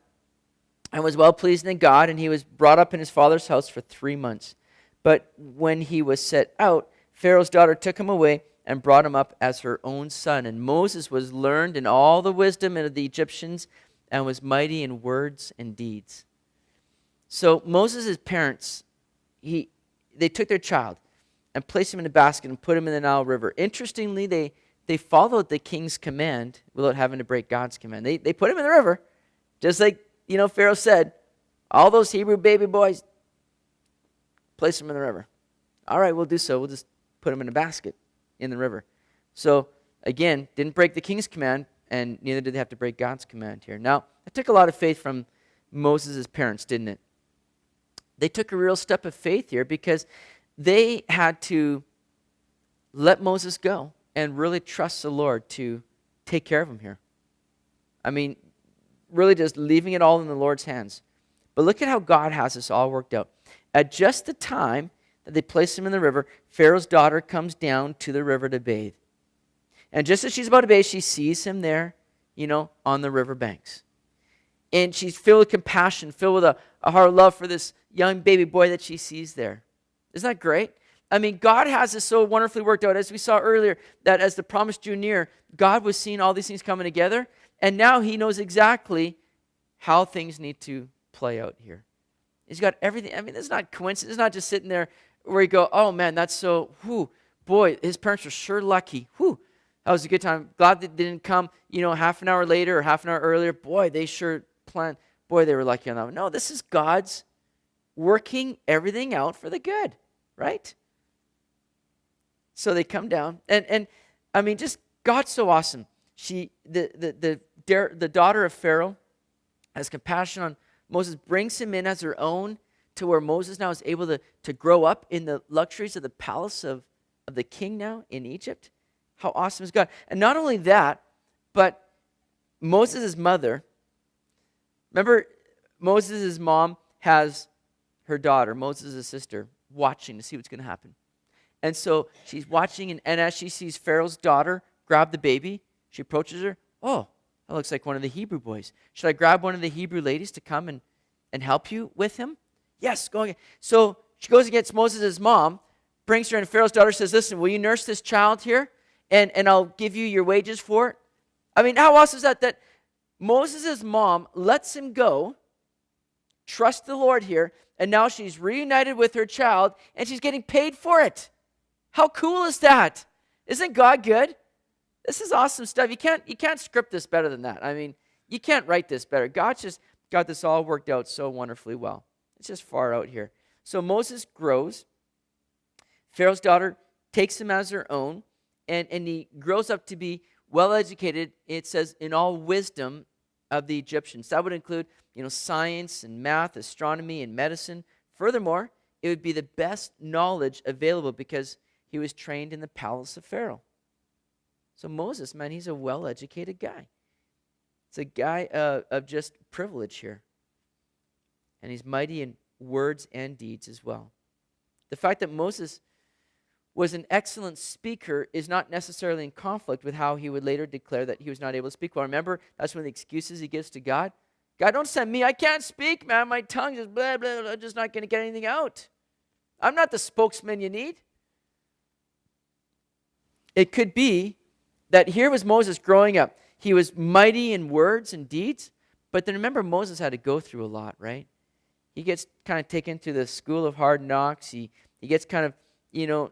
and was well pleased in God, and he was brought up in his father's house for 3 months. But when he was set out, Pharaoh's daughter took him away and brought him up as her own son. And Moses was learned in all the wisdom of the Egyptians and was mighty in words and deeds. So Moses' parents, they took their child and placed him in a basket and put him in the Nile River. Interestingly, they followed the king's command without having to break God's command. They put him in the river, just like Pharaoh said, all those Hebrew baby boys, place them in the river. All right, we'll do so. We'll just put them in a basket in the river. So again, didn't break the king's command, and neither did they have to break God's command here. Now, it took a lot of faith from Moses' parents, didn't it? They took a real step of faith here, because they had to let Moses go and really trust the Lord to take care of him here. I mean, really just leaving it all in the Lord's hands. But look at how God has this all worked out. At just the time that they placed him in the river, Pharaoh's daughter comes down to the river to bathe. And just as she's about to bathe, she sees him there, on the river banks. And she's filled with compassion, filled with a heart of love for this young baby boy that she sees there. Isn't that great? I mean, God has this so wonderfully worked out. As we saw earlier, that as the promise drew near, God was seeing all these things coming together. And now he knows exactly how things need to play out here. He's got everything. I mean, it's not coincidence. It's not just sitting there where you go, oh man, that's so, boy, his parents were sure lucky. That was a good time. Glad they didn't come, half an hour later or half an hour earlier. Boy, they sure planned. Boy, they were lucky on that one. No, this is God's working everything out for the good, right? So they come down, and I mean, just God's so awesome. The daughter of Pharaoh, has compassion on Moses, brings him in as her own, to where Moses now is able to grow up in the luxuries of the palace of the king now in Egypt. How awesome is God? And not only that, but Moses' mother, remember Moses' mom has her daughter, Moses' sister, watching to see what's going to happen. And so she's watching, and as she sees Pharaoh's daughter grab the baby, she approaches her. Oh, that looks like one of the Hebrew boys. Should I grab one of the Hebrew ladies to come and help you with him? Yes, go again. So she goes against Moses' mom, brings her, and Pharaoh's daughter says, listen, will you nurse this child here? And I'll give you your wages for it. I mean, how awesome is that? That Moses' mom lets him go, trust the Lord here, and now she's reunited with her child, and she's getting paid for it. How cool is that? Isn't God good? This is awesome stuff. You can't script this better than that. I mean, you can't write this better. God's just got this all worked out so wonderfully well. It's just far out here. So Moses grows. Pharaoh's daughter takes him as her own, and he grows up to be well-educated, it says, in all wisdom of the Egyptians. That would include, science and math, astronomy and medicine. Furthermore, it would be the best knowledge available because he was trained in the palace of Pharaoh. So Moses, man, he's a well-educated guy. It's a guy of just privilege here. And he's mighty in words and deeds as well. The fact that Moses was an excellent speaker is not necessarily in conflict with how he would later declare that he was not able to speak well. Remember, that's one of the excuses he gives to God. God, don't send me. I can't speak, man. My tongue is blah, blah, blah. I'm just not going to get anything out. I'm not the spokesman you need. It could be that here was Moses growing up. He was mighty in words and deeds, but then remember Moses had to go through a lot, right? He gets kind of taken to the school of hard knocks. He gets kind of,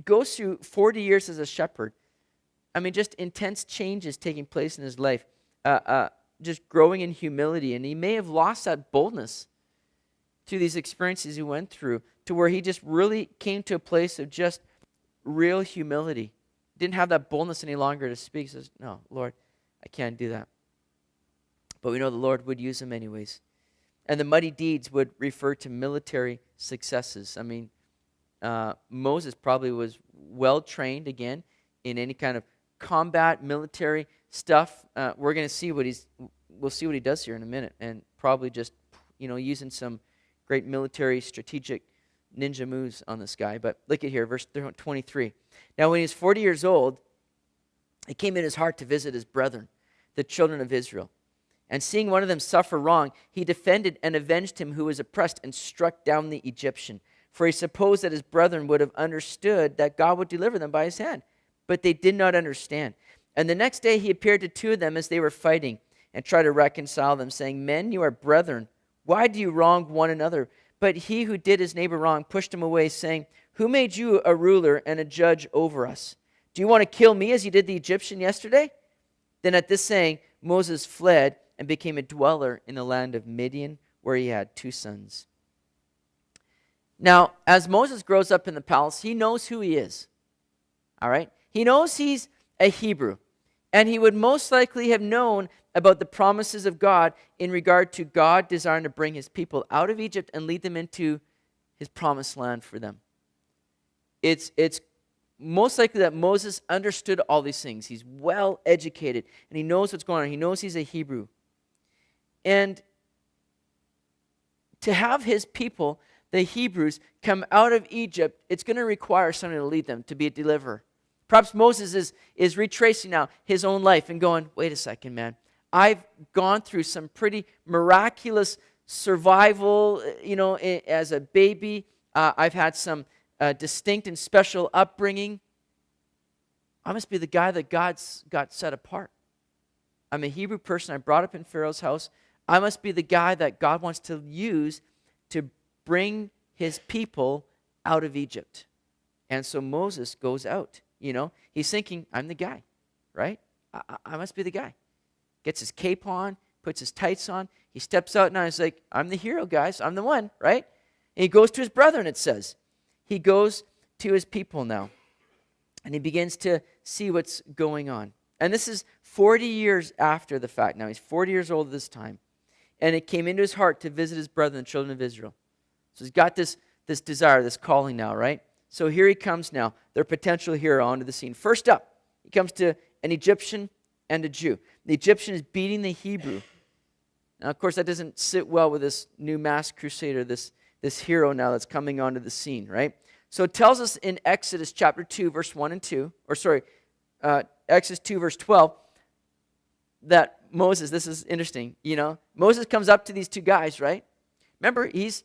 goes through 40 years as a shepherd. I mean, just intense changes taking place in his life, just growing in humility. And he may have lost that boldness through these experiences he went through, to where he just really came to a place of just real humility. Didn't have that boldness any longer to speak. He says, no, Lord, I can't do that. But we know the Lord would use him anyways. And the mighty deeds would refer to military successes. I mean, Moses probably was well trained again in any kind of combat military stuff. We're going to see we'll see what he does here in a minute, and probably just using some great military strategic ninja moves on this guy. But look at here, verse 23. Now when he was 40 years old, it came in his heart to visit his brethren, the children of Israel. And seeing one of them suffer wrong, he defended and avenged him who was oppressed and struck down the Egyptian. For he supposed that his brethren would have understood that God would deliver them by his hand. But they did not understand. And the next day he appeared to two of them as they were fighting and tried to reconcile them, saying, Men, you are brethren. Why do you wrong one another? But he who did his neighbor wrong pushed him away, saying, Who made you a ruler and a judge over us? Do you want to kill me as you did the Egyptian yesterday? Then at this saying, Moses fled and became a dweller in the land of Midian, where he had 2 sons. Now, as Moses grows up in the palace, he knows who he is. All right? He knows he's a Hebrew. And he would most likely have known about the promises of God in regard to God desiring to bring his people out of Egypt and lead them into his promised land for them. It's most likely that Moses understood all these things. He's well educated, and he knows what's going on. He knows he's a Hebrew. And to have his people, the Hebrews, come out of Egypt, it's going to require someone to lead them, to be a deliverer. Perhaps Moses is retracing now his own life and going, wait a second, man. I've gone through some pretty miraculous survival, as a baby. I've had some distinct and special upbringing. I must be the guy that God's got set apart. I'm a Hebrew person. I brought up in Pharaoh's house. I must be the guy that God wants to use to bring his people out of Egypt. And so Moses goes out. He's thinking, I'm the guy, right? I must be the guy. Gets his cape on, puts his tights on. He steps out now. He's like, I'm the hero, guys. I'm the one, right? And he goes to his brethren, it says. He goes to his people now. And he begins to see what's going on. And this is 40 years after the fact now. He's 40 years old at this time. and it came into his heart to visit his brethren, the children of Israel. So he's got this desire, this calling now, right? So here he comes now, their potential hero onto the scene. First up, he comes to an Egyptian and a Jew. The Egyptian is beating the Hebrew. Now, of course, that doesn't sit well with this new mass crusader, this hero now that's coming onto the scene, right? So it tells us in Exodus chapter 2, verse 1 and 2, Exodus 2, verse 12, that Moses, this is interesting, Moses comes up to these two guys, right? Remember, he's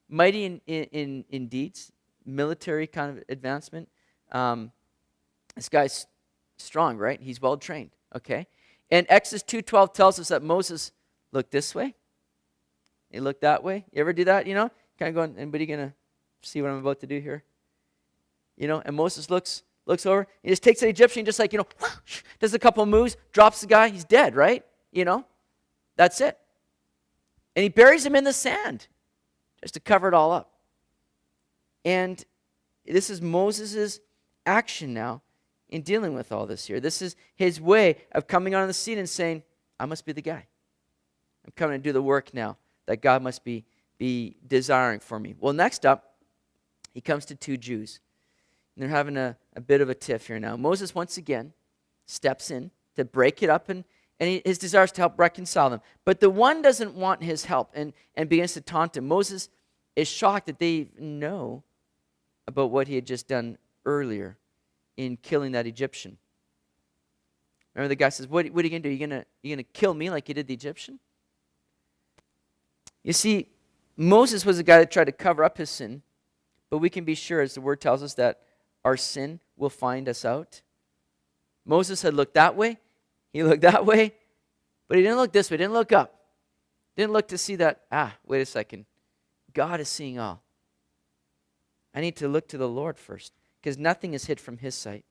mighty in deeds, military kind of advancement. This guy's strong, right? He's well trained, okay? And Exodus 2:12 tells us that Moses looked this way. He looked that way. You ever do that, Kind of going, anybody going to see what I'm about to do here? And Moses looks over. He just takes the Egyptian, just like, does a couple of moves, drops the guy. He's dead, right? That's it. And he buries him in the sand just to cover it all up. And this is Moses' action now in dealing with all this here. This is his way of coming on the scene and saying, I must be the guy. I'm coming to do the work now that God must be desiring for me. Well, next up, he comes to two Jews. And they're having a bit of a tiff here now. Moses, once again, steps in to break it up, and his desire is to help reconcile them. But the one doesn't want his help and begins to taunt him. Moses is shocked that they know about what he had just done earlier in killing that Egyptian. Remember, the guy says, what are you going to do? You going to kill me like you did the Egyptian? You see, Moses was the guy that tried to cover up his sin, but we can be sure, as the word tells us, that our sin will find us out. Moses had looked that way, he looked that way, but he didn't look this way, didn't look up. Didn't look to see that, wait a second, God is seeing all. I need to look to the Lord first, because nothing is hid from his sight.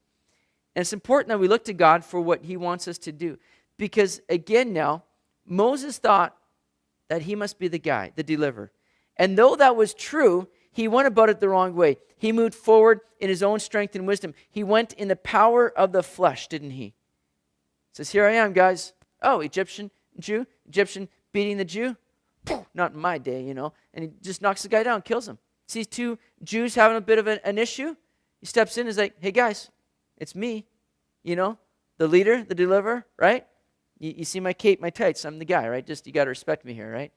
And it's important that we look to God for what he wants us to do. Because again now, Moses thought that he must be the guy, the deliverer. And though that was true, he went about it the wrong way. He moved forward in his own strength and wisdom. He went in the power of the flesh, didn't he? He says, here I am, guys. Oh, Egyptian beating the Jew? Not in my day, And he just knocks the guy down, kills him. Sees two Jews having a bit of an issue. He steps in and is like, hey, guys, it's me. The leader, the deliverer, right? You see my cape, my tights. I'm the guy, right? Just, you got to respect me here, right?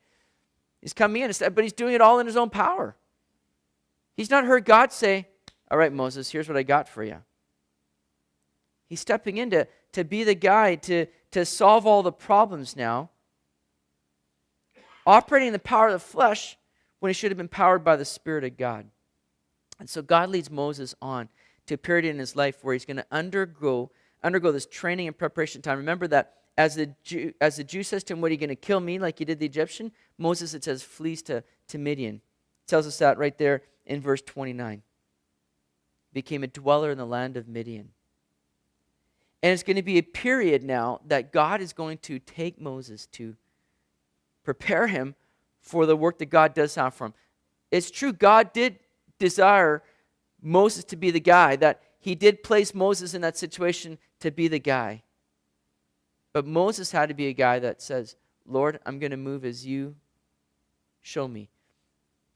He's coming in, but he's doing it all in his own power. He's not heard God say, all right, Moses, here's what I got for you. He's stepping in to be the guy to solve all the problems now, operating in the power of the flesh when he should have been powered by the Spirit of God. And so God leads Moses on to a period in his life where he's going to undergo this training and preparation time. Remember that as the Jew says to him, what, are you going to kill me like you did the Egyptian? Moses, it says, flees to Midian. It tells us that right there in verse 29. Became a dweller in the land of Midian. And it's going to be a period now that God is going to take Moses to prepare him for the work that God does have for him. It's true, God did desire Moses to be the guy, that he did place Moses in that situation to be the guy. But Moses had to be a guy that says, Lord, I'm going to move as you show me.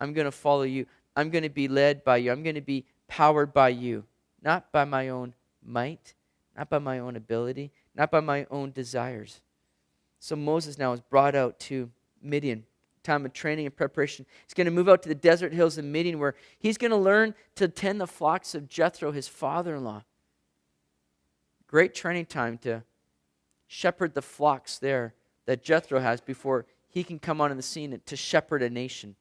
I'm going to follow you. I'm going to be led by you. I'm going to be powered by you. Not by my own might, not by my own ability, not by my own desires. So Moses now is brought out to Midian, time of training and preparation. He's going to move out to the desert hills of Midian, where he's going to learn to tend the flocks of Jethro, his father-in-law. Great training time to shepherd the flocks there that Jethro has before he can come on in the scene to shepherd a nation.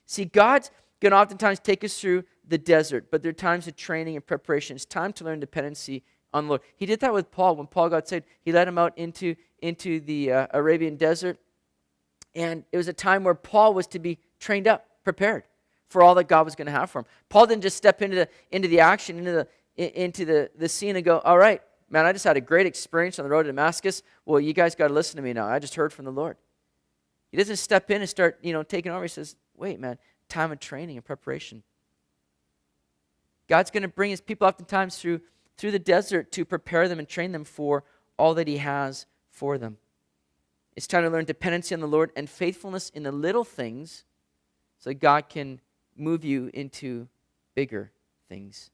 See, God's going to oftentimes take us through the desert, but there are times of training and preparation. It's time to learn dependency on the Lord. He did that with Paul. When Paul got saved, he led him out into the Arabian desert, and it was a time where Paul was to be trained up, prepared for all that God was going to have for him. Paul didn't just step into the action, into the scene and go, all right, man, I just had a great experience on the road to Damascus. Well, you guys got to listen to me now. I just heard from the Lord. He doesn't step in and start, taking over. He says, wait, man, time of training and preparation. God's going to bring his people oftentimes through the desert to prepare them and train them for all that he has for them. It's time to learn dependency on the Lord and faithfulness in the little things so that God can move you into bigger things.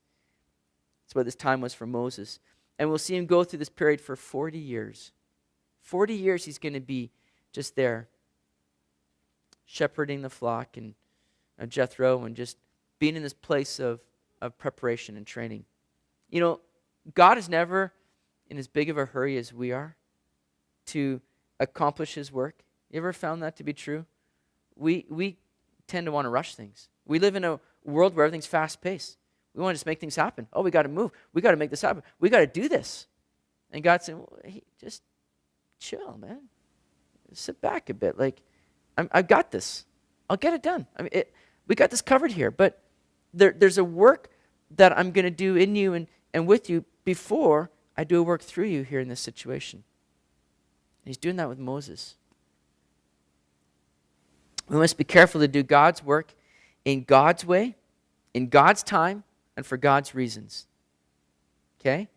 That's what this time was for Moses. And we'll see him go through this period for 40 years. 40 years he's going to be just there, shepherding the flock and Jethro, and just being in this place of preparation and training. You know, God is never in as big of a hurry as we are to accomplish his work. You ever found that to be true? We tend to want to rush things. We live in a world where everything's fast-paced. We want to just make things happen. Oh, we got to move. We got to make this happen. We got to do this. And God's saying, well, hey, just chill, man. Sit back a bit. Like, I've got this. I'll get it done. I mean, we got this covered here. But there's a work that I'm going to do in you and with you before I do a work through you here in this situation. And he's doing that with Moses. We must be careful to do God's work in God's way, in God's time, and for God's reasons. Okay?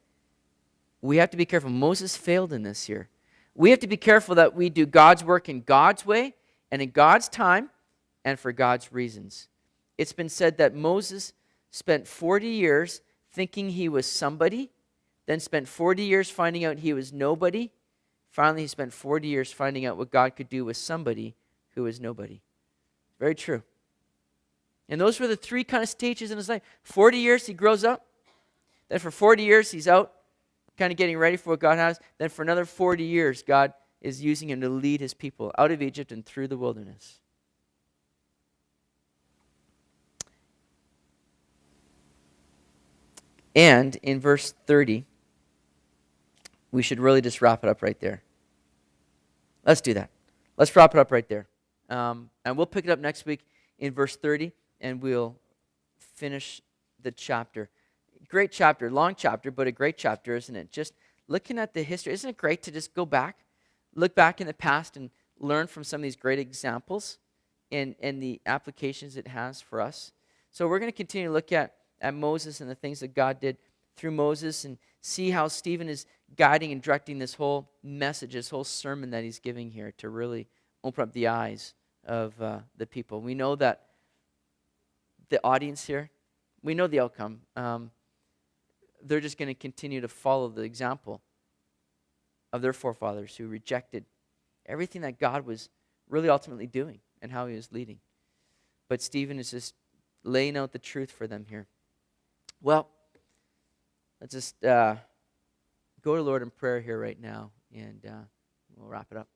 We have to be careful. Moses failed in this here. We have to be careful that we do God's work in God's way and in God's time and for God's reasons. It's been said that Moses spent 40 years thinking he was somebody, then spent 40 years finding out he was nobody. Finally, he spent 40 years finding out what God could do with somebody who was nobody. Very true. And those were the three kind of stages in his life. 40 years, he grows up. Then for 40 years, he's out, kind of getting ready for what God has. Then for another 40 years, God is using him to lead his people out of Egypt and through the wilderness. And in verse 30, we should really just wrap it up right there. Let's do that. Let's wrap it up right there. And we'll pick it up next week in verse 30, and we'll finish the chapter. Great chapter, long chapter, but a great chapter, isn't it? Just looking at the history, isn't it great to just go back, look back in the past and learn from some of these great examples and the applications it has for us? So we're going to continue to look at Moses and the things that God did through Moses and see how Stephen is guiding and directing this whole message, this whole sermon that he's giving here to really open up the eyes of the people. We know that the audience here, we know the outcome. They're just going to continue to follow the example of their forefathers who rejected everything that God was really ultimately doing and how he was leading. But Stephen is just laying out the truth for them here. Well, let's just go to the Lord in prayer here right now, and we'll wrap it up.